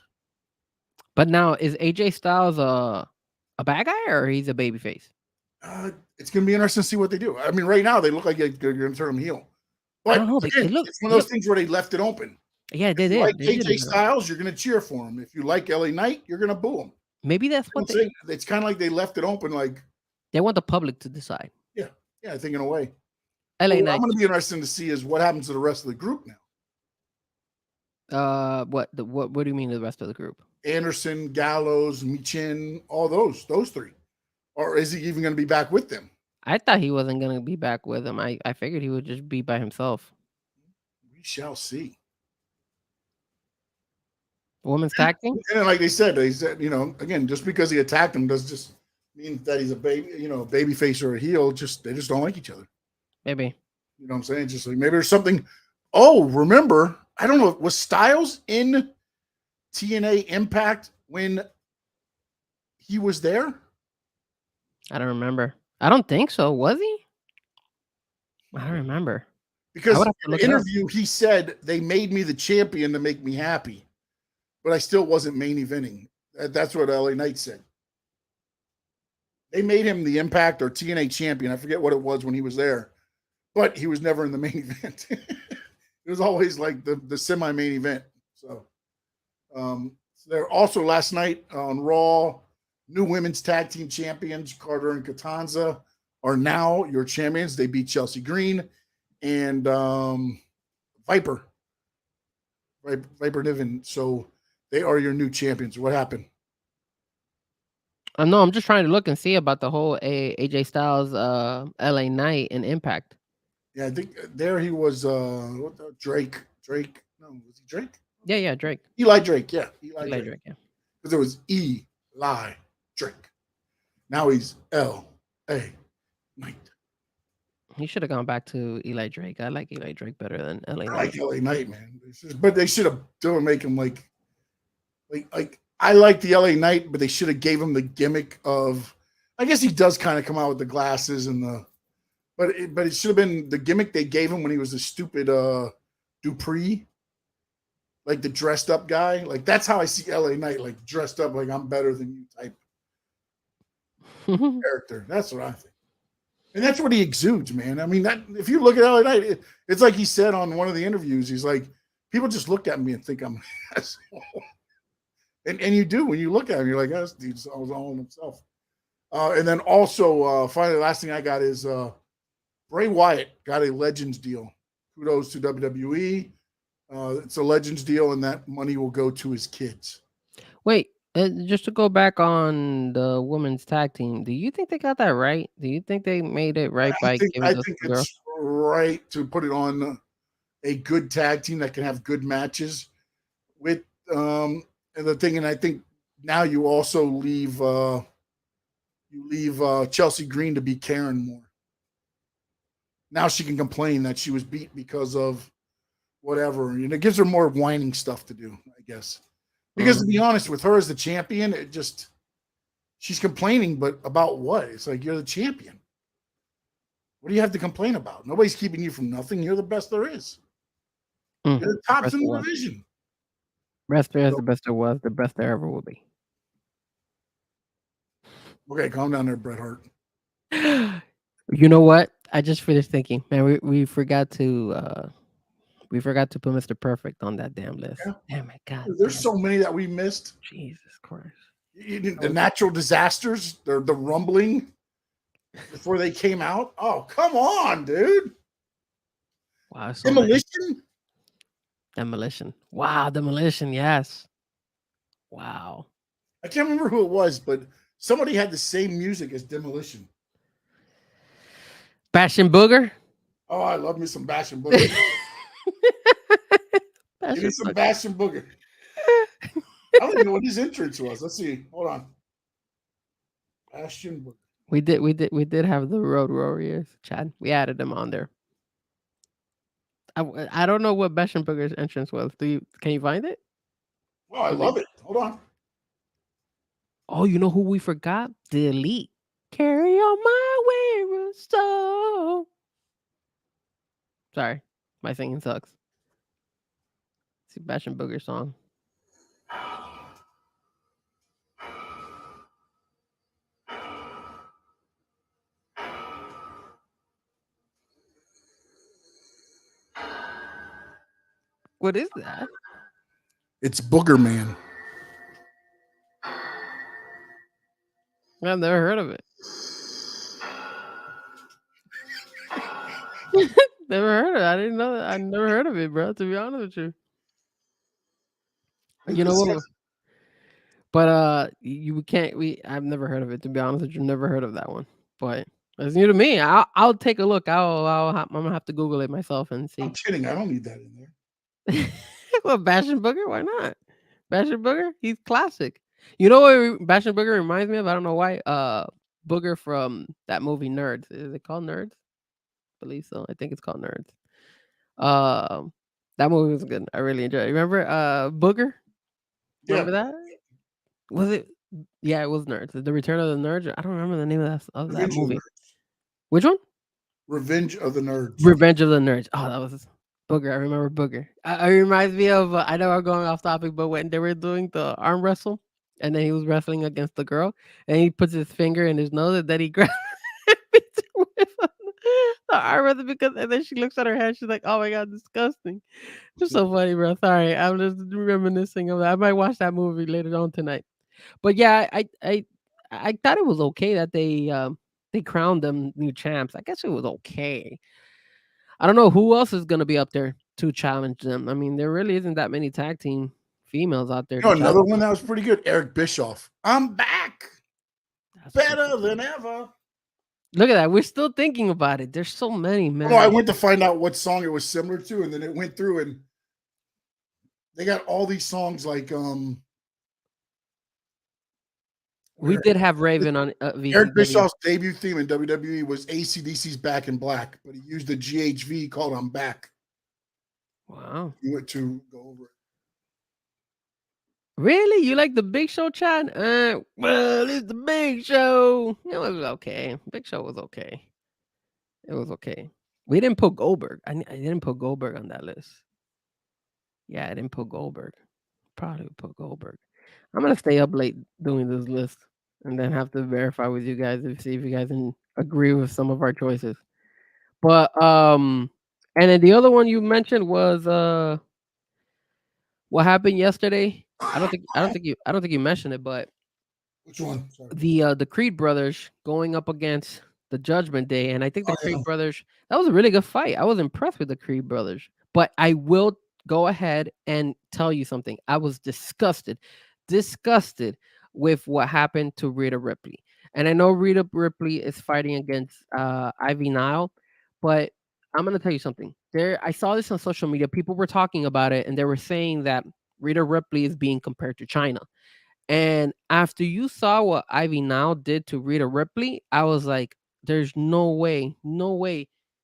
But now, is AJ Styles a bad guy or he's a babyface? It's going to be interesting to see what they do. I mean, right now they look like they're going to turn them heel. But I don't know. Again, it's one of those things where they left it open. Yeah, they if did. You like they AJ Styles, you're going to cheer for him. If you like LA Knight, you're going to boo him. Maybe that's what it's kind of like they left it open. Like they want the public to decide. Yeah, I think in a way. LA Knight. I'm going to be interested to see is what happens to the rest of the group now. What do you mean the rest of the group? Anderson, Gallows, Michin, all those three, or is he even going to be back with them? I thought he wasn't going to be back with them. I figured he would just be by himself. We shall see. Women's tag team? And like they said, again, just because he attacked him does just mean that he's a baby face or a heel. They just don't like each other. Maybe. You know what I'm saying? Just like maybe there's something. Oh, remember, I don't know, was Styles in TNA Impact when he was there? I don't remember. I don't think so. Was he? I don't remember. Because in the interview, he said they made me the champion to make me happy, but I still wasn't main eventing. That's what LA Knight said. They made him the Impact or TNA champion. I forget what it was when he was there, but he was never in the main event. It was always like the semi-main event. So there also last night on Raw, new women's tag team champions, Carter and Catanza, are now your champions. They beat Chelsea Green and Viper Niven. So they are your new champions. What happened? No, I'm just trying to look and see about the whole AJ Styles, LA Knight and Impact. Yeah, I think there he was. Drake. No, was he Drake? Yeah, Drake. Eli Drake. Yeah, Eli Drake. Yeah, because it was Eli Drake. Now he's L.A. Knight. He should have gone back to Eli Drake. I like Eli Drake better than LA Knight. I like LA Knight, man. But they should have done make him like I like the LA Knight, but they should have gave him the gimmick of. I guess he does kind of come out with the glasses and the. But it should have been the gimmick they gave him when he was a stupid Dupree, like the dressed up guy. Like that's how I see LA Knight, like dressed up like I'm better than you type character. That's what I think. And that's what he exudes, man. I mean, that if you look at LA Knight, it's like he said on one of the interviews, he's like, people just look at me and think I'm an asshole. And you do when you look at him, you're like, oh, this dude's all on himself. And then also, finally, the last thing I got is Bray Wyatt got a Legends deal. Kudos to WWE. It's a Legends deal, and that money will go to his kids. Wait, Just to go back on the women's tag team, do you think they got that right? Do you think they made it right by giving I those think two girls? it's right to put it on a good tag team that can have good matches with and the thing. And I think now you also leave Chelsea Green to be Karen more. Now she can complain that she was beat because of whatever. You know, it gives her more whining stuff to do, I guess. Because to be honest, with her as the champion, it just she's complaining, but about what? It's like you're the champion. What do you have to complain about? Nobody's keeping you from nothing. You're the best there is. You're the tops in the division. Best there is, the best there was, the best there ever will be. Okay, calm down there, Bret Hart. You know what? I just finished thinking, man. We forgot to put Mr. Perfect on that damn list. Yeah. Damn it, God. There's so many that we missed. Jesus Christ. The natural disasters, the rumbling before they came out. Oh, come on, dude. Wow. So Demolition. Demolition. Wow, Demolition. Yes. Wow. I can't remember who it was, but somebody had the same music as Demolition. Bash and Booger. Oh, I love me some Bash and Booger. Give me some Bash and Booger. I don't even know what his entrance was. Let's see. Hold on. Bash and Booger. We did have the Road Warriors, Chad. We added them on there. I don't know what Bash and Booger's entrance was. Can you find it? Oh, I love it. Hold on. Oh, you know who we forgot? The Elite. Carry on my wayward soul. Sorry, my singing sucks. See Bash and Booger song. What is that? It's Booger Man. I've never heard of it. Never heard of it. I didn't know that. I never heard of it, bro. To be honest with you. You know what? But you can't. I've never heard of it. To be honest with you, never heard of that one. But it's new to me. I'll take a look. I'm gonna have to Google it myself and see. I'm kidding. I don't need that in there. Well, Bash and Booger, why not? Bash and Booger, he's classic. You know what Bash and Booger reminds me of? I don't know why. Booger from that movie Nerds. Is it called Nerds? I believe so. I think it's called Nerds. That movie was good. I really enjoyed it. Remember Booger? Remember that? Was it? Yeah, it was Nerds. The Return of the Nerds. I don't remember the name of that movie. Which one? Revenge of the Nerds. Revenge of the Nerds. Oh, that was Booger. I remember Booger. It reminds me of, I know I'm going off topic, but when they were doing the arm wrestle, and then he was wrestling against the girl, and he puts his finger in his nose, and then he grabs the arm wrestle and then she looks at her hand, she's like, oh my God, disgusting. It's so funny, bro. Sorry, I'm just reminiscing of that. I might watch that movie later on tonight. But yeah, I thought it was okay that they crowned them new champs. I guess it was okay. I don't know who else is going to be up there to challenge them. I mean, there really isn't that many tag team females out there. Another one that was pretty good, Eric Bischoff. I'm back. That's better than ever. Look at that. We're still thinking about it. There's so many, man. Oh, I went to find out what song it was similar to, and then it went through, and they got all these songs like we did have Raven on Eric Bischoff's debut theme in WWE was AC/DC's Back in Black, but he used the GHV called I'm Back. Wow. He went to go over it. Really? You like the Big Show, Chad? Well, it's the Big Show. It was okay. Big Show was okay. It was okay. We didn't put Goldberg. I didn't put Goldberg on that list. Yeah, I didn't put Goldberg. Probably put Goldberg. I'm going to stay up late doing this list and then have to verify with you guys to see if you guys can agree with some of our choices. But and then the other one you mentioned was what happened yesterday. I don't think you mentioned it, but which one? Sorry. The Creed brothers going up against the Judgment Day, and I think the Creed brothers, that was a really good fight. I was impressed with the Creed brothers, but I will go ahead and tell you something. I was disgusted disgusted with what happened to Rhea Ripley. And I know Rhea Ripley is fighting against Ivy Nile, but I'm gonna tell you something. I saw this on social media. People were talking about it, and they were saying that Rhea Ripley is being compared to China. And after you saw what Ivy Nile did to Rhea Ripley, I was like, there's no way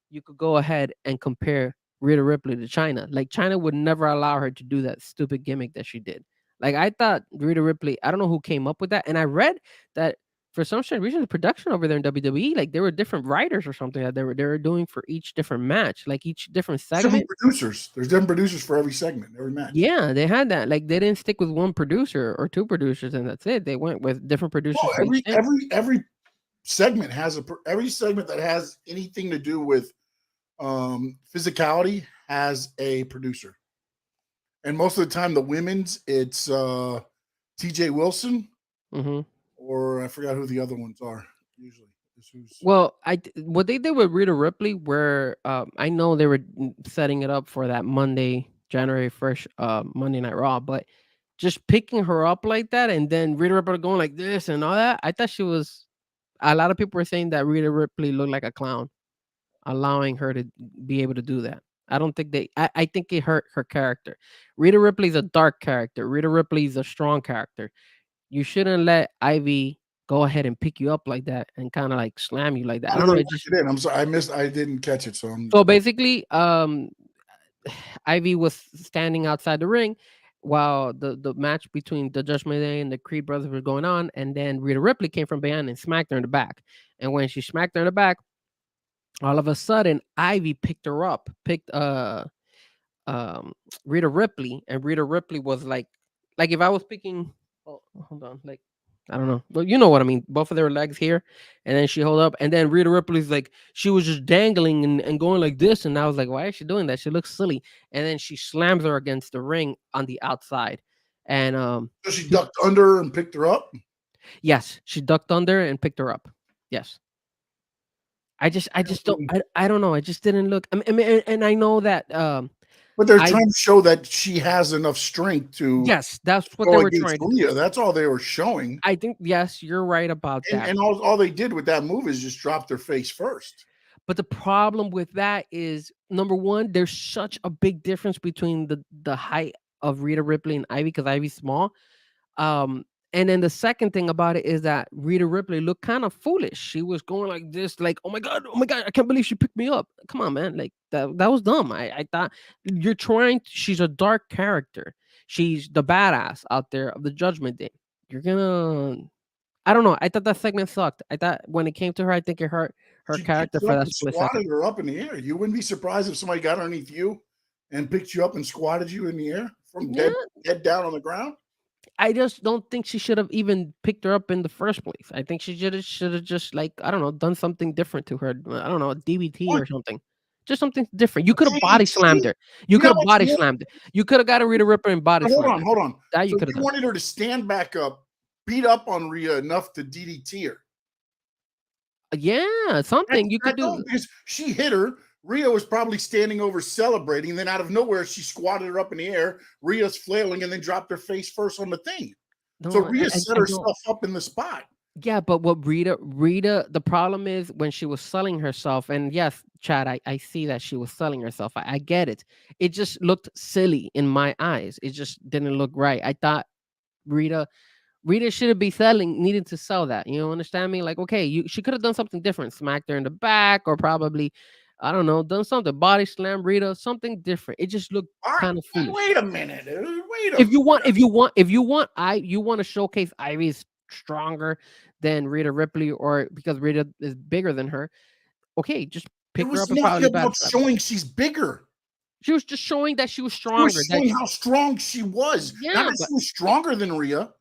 you could go ahead and compare Rhea Ripley to China. Like China would never allow her to do that stupid gimmick that she did. Like I thought Rhea Ripley, I don't know who came up with that. And I read that for some strange reason, the production over there in WWE, like there were different writers or something that they were doing for each different match, like each different segment. Different producers. There's different producers for every segment, every match. Yeah, they had that. Like they didn't stick with one producer or two producers, and that's it. They went with different producers. Well, every segment has every segment that has anything to do with physicality has a producer. And most of the time, the women's it's TJ Wilson, or I forgot who the other ones are. Usually, well, what they did with Rhea Ripley, where I know they were setting it up for that Monday, January 1st, Monday Night Raw, but just picking her up like that, and then Rhea Ripley going like this and all that. I thought she was. A lot of people were saying that Rhea Ripley looked like a clown, allowing her to be able to do that. I don't think I think it hurt her character. Rhea Ripley's a dark character. Rhea Ripley's a strong character. You shouldn't let Ivy go ahead and pick you up like that and kind of like slam you like that. I don't know. I'm sorry, I didn't catch it. So basically, Ivy was standing outside the ring while the match between the Judgment Day and the Creed brothers was going on, and then Rhea Ripley came from behind and smacked her in the back. And when she smacked her in the back, all of a sudden Ivy picked Rhea Ripley, and Rhea Ripley was like if I was picking, hold on, like I don't know, but you know what I mean. Both of their legs here, and then she hold up, and then Rhea Ripley's like she was just dangling and going like this, and I was like, why is she doing that? She looks silly. And then she slams her against the ring on the outside, and so she ducked under and picked her up. Yes, she ducked under and picked her up. Yes. I just don't. I don't know. I just didn't look. I mean, and I know that. But they're trying to show that she has enough strength to. Yes, that's what they were trying to do. That's all they were showing. I think yes, you're right about that. And all they did with that move is just drop their face first. But the problem with that is number one, there's such a big difference between the height of Rhea Ripley and Ivy because Ivy's small. And then the second thing about it is that Rhea Ripley looked kind of foolish. She was going like this, like, oh my God, I can't believe she picked me up. Come on, man. Like that was dumb. I thought she's a dark character. She's the badass out there of the Judgment Day. I don't know. I thought that segment sucked. I thought when it came to her, I think it hurt her character for that split second. Squatted her up in the air. You wouldn't be surprised if somebody got underneath you and picked you up and squatted you in the air from dead down on the ground. I just don't think she should have even picked her up in the first place. I think she should have just like, I don't know, done something different to her. I don't know, a DBT or something. Just something different. You could have body slammed her. You could have body slammed her. You could have got a Rhea Ripley and body slammed her. Hold on. That you could have wanted her to stand back up, beat up on Rhea enough to DDT her. Yeah, something you could do. Because she hit her. Rhea was probably standing over celebrating. Then out of nowhere, she squatted her up in the air. Rhea's flailing and then dropped her face first on the thing. No, so Rhea set herself up in the spot. Yeah, but what Rhea, the problem is when she was selling herself, and yes, Chad, I see that she was selling herself. I get it. It just looked silly in my eyes. It just didn't look right. I thought Rhea should be needing to sell that. You know, understand me? Like, okay, she could have done something different, smacked her in the back, or probably, I don't know, done something, body slam Rhea, something different. It just looked kind of foolish. Wait a minute. If you want to showcase Ivy's stronger than Rhea Ripley, or because Rhea is bigger than her, okay, just pick her up and probably about showing she's bigger. She was just showing that she was stronger. She was showing how strong she was. Yeah, not that she was stronger than Rhea.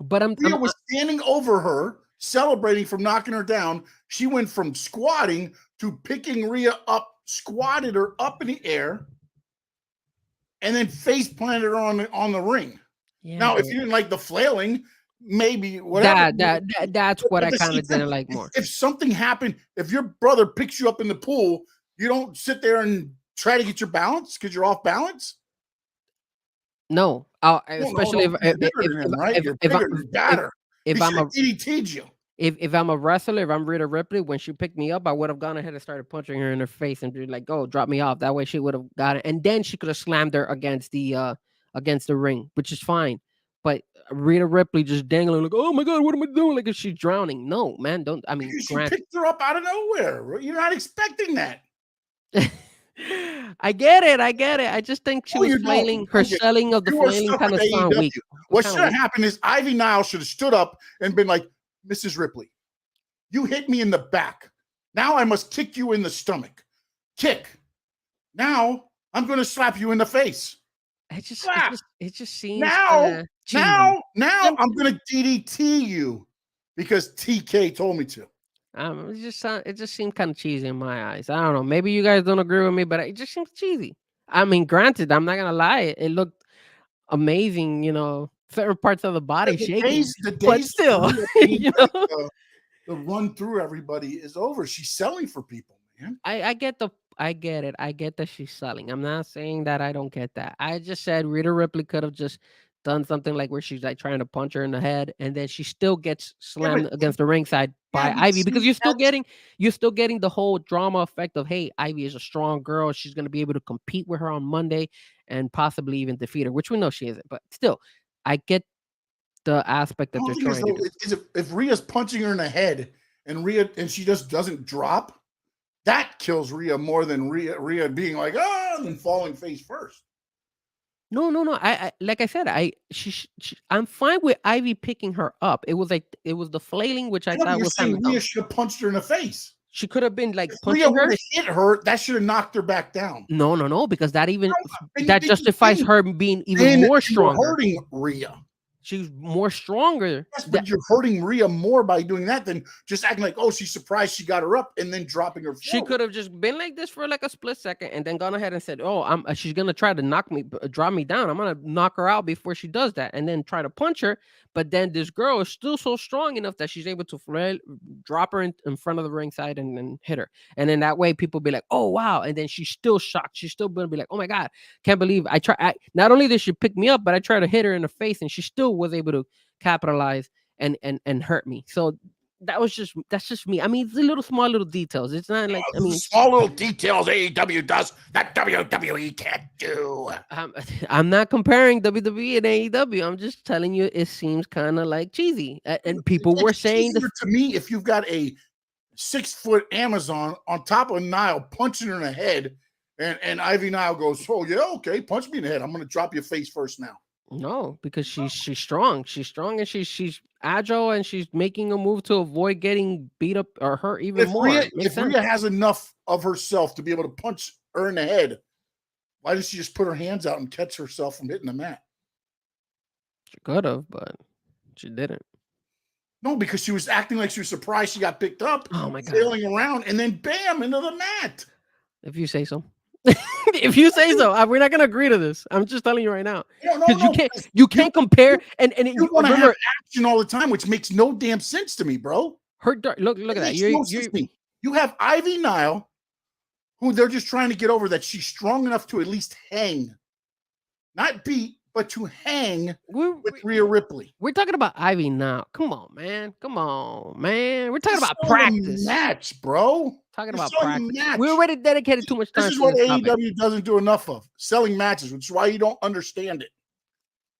But Rhea was standing over her, celebrating from knocking her down. She went from squatting to picking Rhea up, squatted her up in the air, and then face planted her on the ring. Yeah, now, if you didn't like the flailing, maybe whatever. That's what I kind of didn't like more. If something happened, if your brother picks you up in the pool, you don't sit there and try to get your balance because you're off balance. No, especially No, he's bigger than him, right? You're bigger, you're badder. He if I'm should a have DDT'd you. if I'm a wrestler, if I'm Rhea Ripley, when she picked me up, I would have gone ahead and started punching her in her face and be like, "Go, drop me off." That way, she would have got it, and then she could have slammed her against the ring, which is fine. But Rhea Ripley just dangling like, "Oh my god, what am I doing?" Like if she's drowning. No, man, don't. I mean, Because she granted, picked her up out of nowhere. You're not expecting that. I get it. I get it. I just think she No, was you don't. flailing. Her Okay. selling of the You were flailing stuck kind of with sound AEW. weak. What Kinda should have weak. happened is Ivy Nile should have stood up and been like, Mrs. Ripley, you hit me in the back. Now I must kick you in the stomach. Kick. Now I'm going to slap you in the face. It just seems Now cheesy. I'm going to DDT you because TK told me to. It just seemed kind of cheesy in my eyes. I don't know. Maybe you guys don't agree with me, but it just seems cheesy. I mean, granted, I'm not gonna lie. It looked amazing, certain parts of the body shaking, The but days still, of Rhea being you like, know. the run through everybody is over. She's selling for people, man. I get I get it. I get that she's selling. I'm not saying that I don't get that. I just said Rita Ripley could have just done something like where she's like trying to punch her in the head, and then she still gets slammed against the ringside by Ivy, because you're still getting the whole drama effect of, hey, Ivy is a strong girl. She's gonna be able to compete with her on Monday and possibly even defeat her, which we know she isn't. But still, I get the aspect that they're trying to do. If Rhea's punching her in the head and she just doesn't drop, that kills Rhea more than Rhea being like, and falling face first. No. I like I said, I'm fine with Ivy picking her up. It was the flailing, which I thought was kind of Rhea should have punched her in the face. She could have been like if punching Rhea her. would have hit her, that should have knocked her back down. No, because that justifies her being even more stronger. Hurting Rhea. She's more stronger. Yes, but you're hurting Rhea more by doing that than just acting like, she's surprised she got her up and then dropping her forward. She could have just been like this for like a split second and then gone ahead and said, she's going to try to drop me down. I'm going to knock her out before she does that, and then try to punch her. But then this girl is still so strong enough that she's able to drop her in front of the ringside and then hit her. And then that way people be like, oh, wow. And then she's still shocked. She's still going to be like, oh my God, can't believe not only did she pick me up, but I tried to hit her in the face and she still was able to capitalize and hurt me. So that's just me. I mean, it's the small little details. It's not like, small little details AEW does that WWE can't do. I'm not comparing WWE and AEW. I'm just telling you, it seems kind of like cheesy. And people were saying to me, if you've got a 6-foot Amazon on top of Nile punching her in the head, and Ivy Nile goes, oh yeah, okay, punch me in the head. I'm going to drop your face first now. No, because she's strong. She's strong and she's agile, and she's making a move to avoid getting beat up or hurt even more. If Rhea has enough of herself to be able to punch her in the head, why does she just put her hands out and catch herself from hitting the mat? She could have, but she didn't. No, because she was acting like she was surprised she got picked up. Oh my God! Sailing around and then bam into the mat. If you say so. If you say so, we're not gonna agree to this. I'm just telling you right now, because you can't compare. And you want to have action all the time, which makes no damn sense to me, bro. Look at that. You have Ivy Nile, who they're just trying to get over that she's strong enough to at least hang, not beat, but to hang with Rhea Ripley. We're talking about Ivy now. Come on, man. We're talking about practice. Match, bro. Talking about practice. We already dedicated too much time. This is what AEW doesn't do enough of, selling matches, which is why you don't understand it.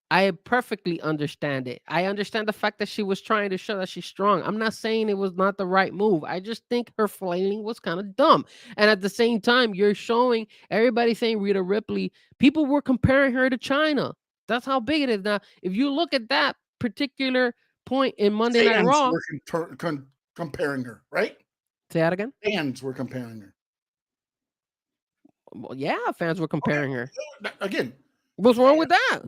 I perfectly understand it. I understand the fact that she was trying to show that she's strong. I'm not saying it was not the right move. I just think her flailing was kind of dumb. And at the same time, you're showing everybody saying Rhea Ripley. People were comparing her to China. That's how big it is. Now, if you look at that particular point in Monday Night Raw, were comparing her, right? Say that again. Fans were comparing her. Well, yeah, fans were comparing her. Again, what's wrong with that?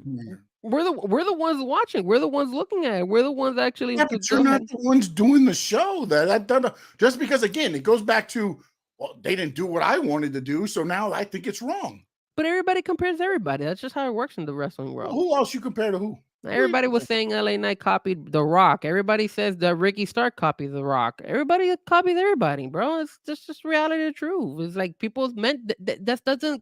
We're the ones watching. We're the ones looking at it. We're the ones actually. Yeah, but you're not the ones doing the show. That just because, again, it goes back to, well, they didn't do what I wanted to do, so now I think it's wrong. But everybody compares everybody. That's just how it works in the wrestling world. Well, who else you compare to who? Everybody was saying LA Knight copied The Rock. Everybody says that Ricky Stark copied The Rock. Everybody copies everybody, bro. It's just reality of the truth. It's like people meant that doesn't.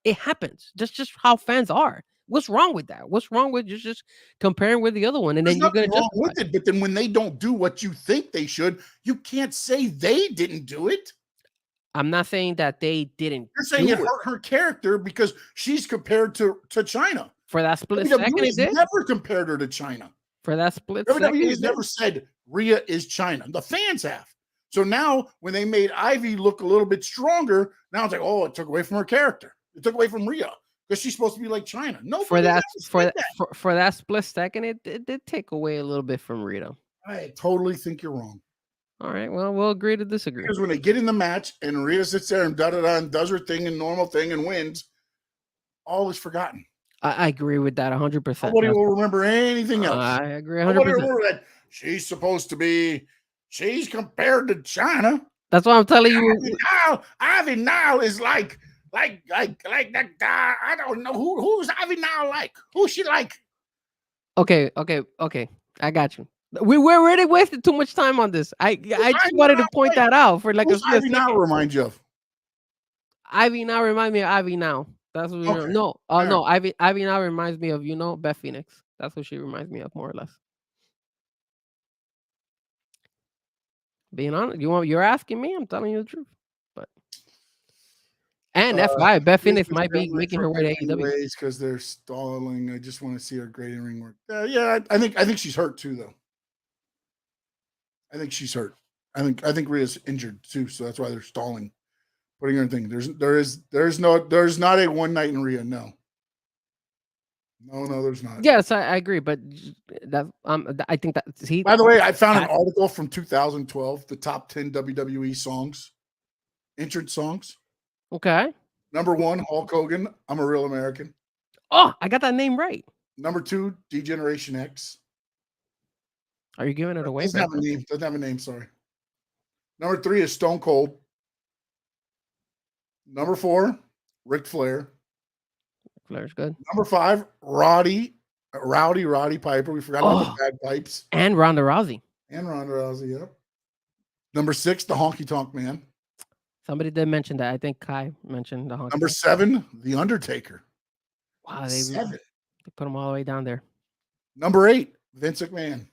It happens. That's just how fans are. What's wrong with that? What's wrong with just comparing with the other one, and There's then you're nothing gonna wrong justify with it, but then when they don't do what you think they should, you can't say they didn't do it. I'm not saying that they didn't You're saying it do it. hurt her character because she's compared to China. For that split second, it WWE's did. never compared her to China. For that split second, WWE's never said Rhea is China. The fans have. So now when they made Ivy look a little bit stronger, now it's like, oh, it took away from her character. It took away from Rhea because she's supposed to be like China. No, for that split second, it did take away a little bit from Rita. I totally think you're wrong. All right, well, we'll agree to disagree. Because when they get in the match and Rhea sits there and and does her thing and normal thing and wins, all is forgotten. I agree with that 100%. Nobody will remember anything else. I agree 100%. Nobody will remember that she's supposed to be. She's compared to China. That's what I'm telling you. Ivy now is like that guy. I don't know who's Ivy now like. Who's she like? Okay. I got you. We already wasted too much time on this. I just wanted to point that out for like who's a Ivy now remind you of? Ivy now remind me of Ivy now. That's what okay. No. No. Ivy now reminds me of Beth Phoenix. That's what she reminds me of more or less. Being honest, you're asking me. I'm telling you the truth. But and FYI, Beth Phoenix might be making her way to AEW because they're stalling. I just want to see her great in ring work. Yeah, I think she's hurt too, though. I think she's hurt. I think Rhea's injured too, so that's why they're stalling, putting her in thing. There's not a one night in Rhea. No, there's not. Yes, I agree, but that I think that. See, by the way, I found an article from 2012, the top 10 WWE songs, entrance songs. Okay. Number 1, Hulk Hogan, I'm a Real American. Oh, I got that name right. Number 2, D-Generation X. Are you giving it away? Doesn't have a name. Sorry. Number 3 is Stone Cold. Number 4, Ric Flair. Flair's good. Number 5, Roddy Piper. We forgot about the bagpipes. And Ronda Rousey. Yep. Number 6, the Honky Tonk Man. Somebody did mention that. I think Kai mentioned the Honky. Number 7, The Undertaker. Wow, they put him all the way down there. Number 8, Vince McMahon.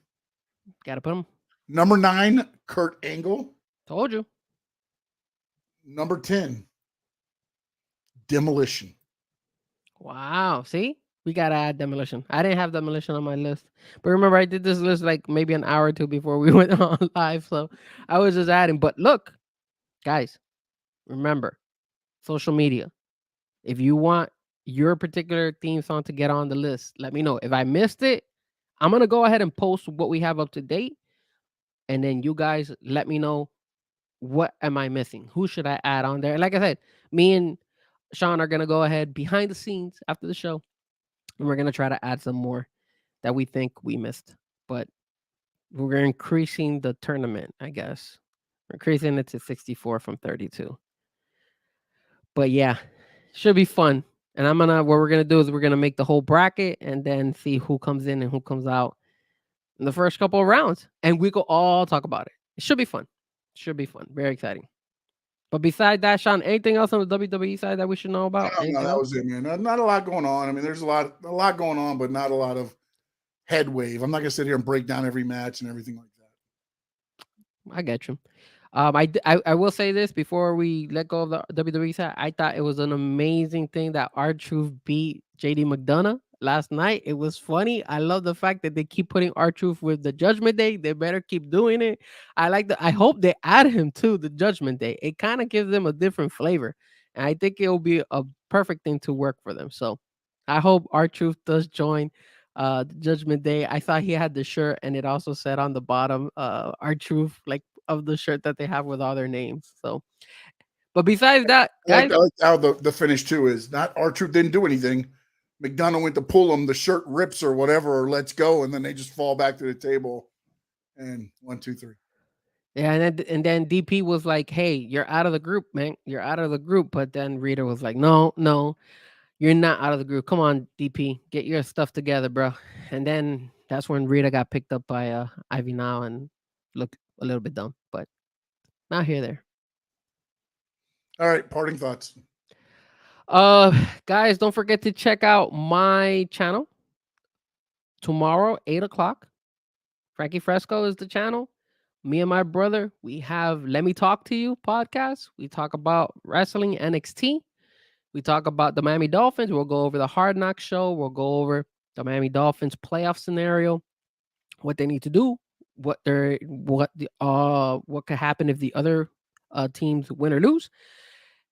Gotta put him. Number 9, Kurt Angle. Told you. Number 10, Demolition. Wow. See? We gotta add Demolition. I didn't have Demolition on my list. But remember, I did this list like maybe an hour or two before we went on live. So I was just adding. But look, guys, remember, social media. If you want your particular theme song to get on the list, let me know. If I missed it, I'm going to go ahead and post what we have up to date. And then you guys let me know, what am I missing? Who should I add on there? Like I said, me and Sean are going to go ahead behind the scenes after the show. And we're going to try to add some more that we think we missed. But we're increasing the tournament, I guess. We're increasing it to 64 from 32. But yeah, should be fun. And what we're going to do is we're going to make the whole bracket and then see who comes in and who comes out in the first couple of rounds. And we could all talk about it. It should be fun. Very exciting. But besides that, Sean, anything else on the WWE side that we should know about? No, that was it, man. Not a lot going on. I mean, there's a lot going on, but not a lot of head wave. I'm not going to sit here and break down every match and everything like that. I get you. I will say this before we let go of the WWE side. I thought it was an amazing thing that R-Truth beat JD McDonough last night. It was funny. I love the fact that they keep putting R-Truth with the Judgment Day. They better keep doing it. I hope they add him to the Judgment Day. It kind of gives them a different flavor. And I think it will be a perfect thing to work for them. So I hope R-Truth does join the Judgment Day. I thought he had the shirt and it also said on the bottom R-Truth, like, of the shirt that they have with all their names. So, but besides that, guys, I like how the finish too is not R-Truth didn't do anything. McDonough went to pull him, the shirt rips or whatever, or let's go, and then they just fall back to the table. And 1, 2, 3. Yeah, and then DP was like, "Hey, you're out of the group, man. You're out of the group." But then Rita was like, "No, you're not out of the group. Come on, DP, get your stuff together, bro." And then that's when Rita got picked up by Ivy Now and looked a little bit dumb, but not here there. All right, parting thoughts. Guys, don't forget to check out my channel tomorrow, 8 o'clock. Frankie Frezko is the channel. Me and my brother, we have Let Me Talk to You podcast. We talk about wrestling, NXT. We talk about the Miami Dolphins. We'll go over the Hard Knocks show. We'll go over the Miami Dolphins playoff scenario, what they need to do, what could happen if the other teams win or lose.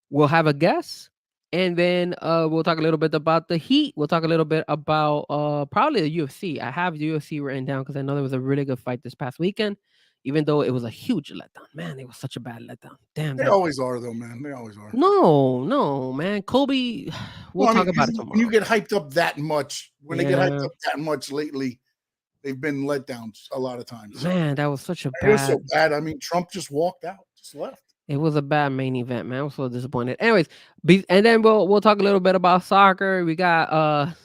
We'll have a guest, and then we'll talk a little bit about the Heat. We'll talk a little bit about probably the UFC. I have the UFC written down because I know there was a really good fight this past weekend, even though it was a huge letdown. Man, it was such a bad letdown. Damn. They always are, though, man. They always are. No, man. Kobe, we'll talk about it tomorrow. When you get hyped up that much, they get hyped up that much lately, they've been letdowns a lot of times. Man, that was such a bad. It was so bad. I mean, Trump just walked out, just left. It was a bad main event, man. I was so disappointed. Anyways, and then we'll talk a little bit about soccer. We got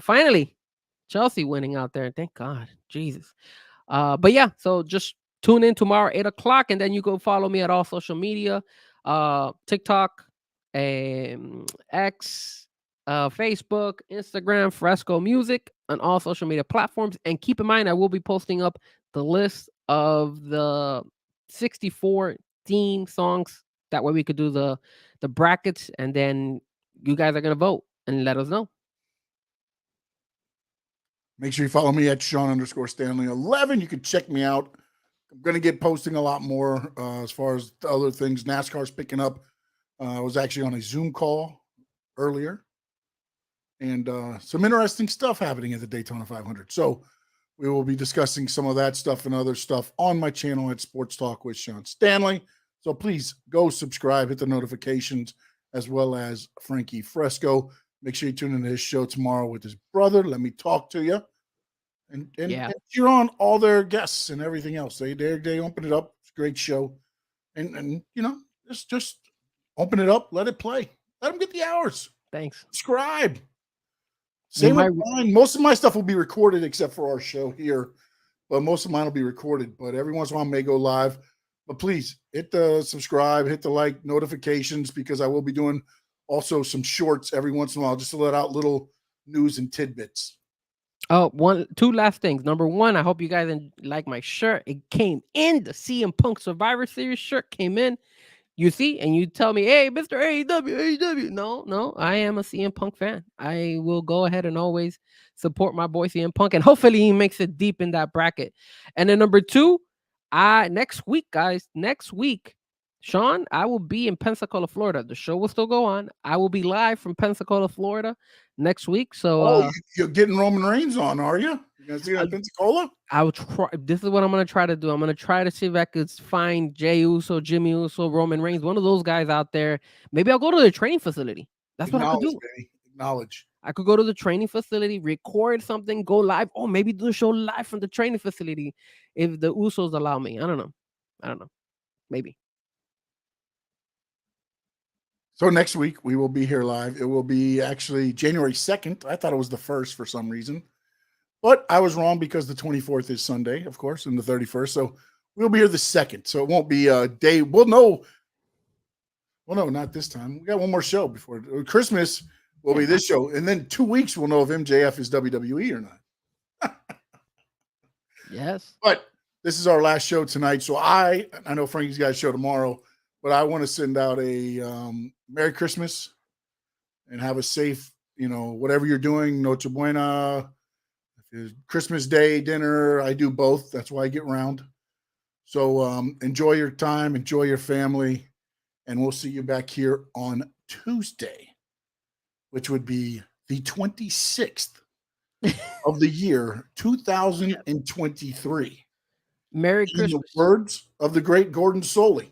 finally Chelsea winning out there. Thank God. Jesus. But yeah, so just tune in tomorrow, 8 o'clock, and then you go follow me at all social media, TikTok, X, Facebook, Instagram, Frezko Music on all social media platforms. And keep in mind, I will be posting up the list of the 64 theme songs. That way we could do the brackets, and then you guys are gonna vote and let us know. Make sure you follow me at Sean_Stanley11. You can check me out. I'm gonna get posting a lot more as far as the other things. NASCAR's picking up. I was actually on a Zoom call earlier, and some interesting stuff happening at the Daytona 500. So we will be discussing some of that stuff and other stuff on my channel at Sports Talk with Sean Stanley. So please go subscribe, hit the notifications, as well as Frankie Frezko. Make sure you tune into his show tomorrow with his brother. Let Me Talk to You. And you're on all their guests and everything else. They open it up. It's a great show. And you know, just open it up, let it play. Let them get the hours. Thanks. Subscribe. Same with mine. Most of my stuff will be recorded except for our show here. But most of mine will be recorded. But every once in a while I may go live. But please hit the subscribe, hit the like, notifications, because I will be doing also some shorts every once in a while just to let out little news and tidbits. Oh, two last things. Number one, I hope you guys like my shirt. It came in. The CM Punk Survivor Series shirt came in. You see, and you tell me, hey, Mr. AEW. No, I am a CM Punk fan. I will go ahead and always support my boy CM Punk, and hopefully he makes it deep in that bracket. And then number two, next week, Sean, I will be in Pensacola, Florida. The show will still go on. I will be live from Pensacola, Florida next week. So you're getting Roman Reigns on, are you? You gonna see that Pensacola? I will try. This is what I'm gonna try to do. I'm gonna try to see if I could find Jey Uso, Jimmy Uso, Roman Reigns, one of those guys out there. Maybe I'll go to the training facility. That's what I could do. Baby. Acknowledge. I could go to the training facility, record something, go live, or maybe do a show live from the training facility if the Usos allow me. I don't know. Maybe. So next week we will be here live. It will be actually January 2nd. I thought it was the 1st for some reason, but I was wrong because the 24th is Sunday, of course, and the 31st. So we'll be here the 2nd. So it won't be a day. We'll know. Well, no, not this time. We got one more show before Christmas. Will be this show, and then 2 weeks we'll know if MJF is WWE or not. Yes. But this is our last show tonight. So I know Frankie's got a show tomorrow, but I want to send out a Merry Christmas and have a safe, whatever you're doing, Noche Buena, Christmas Day, dinner. I do both. That's why I get round. So enjoy your time, enjoy your family, and we'll see you back here on Tuesday, which would be the 26th of the year 2023. Merry Christmas. In the words of the great Gordon Soley.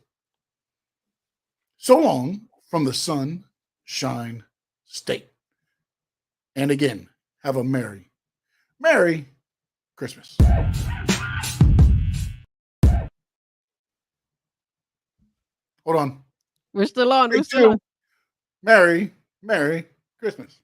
So long from the Sunshine State. And again, have a Merry Christmas. Hold on. We're still on. Merry Christmas.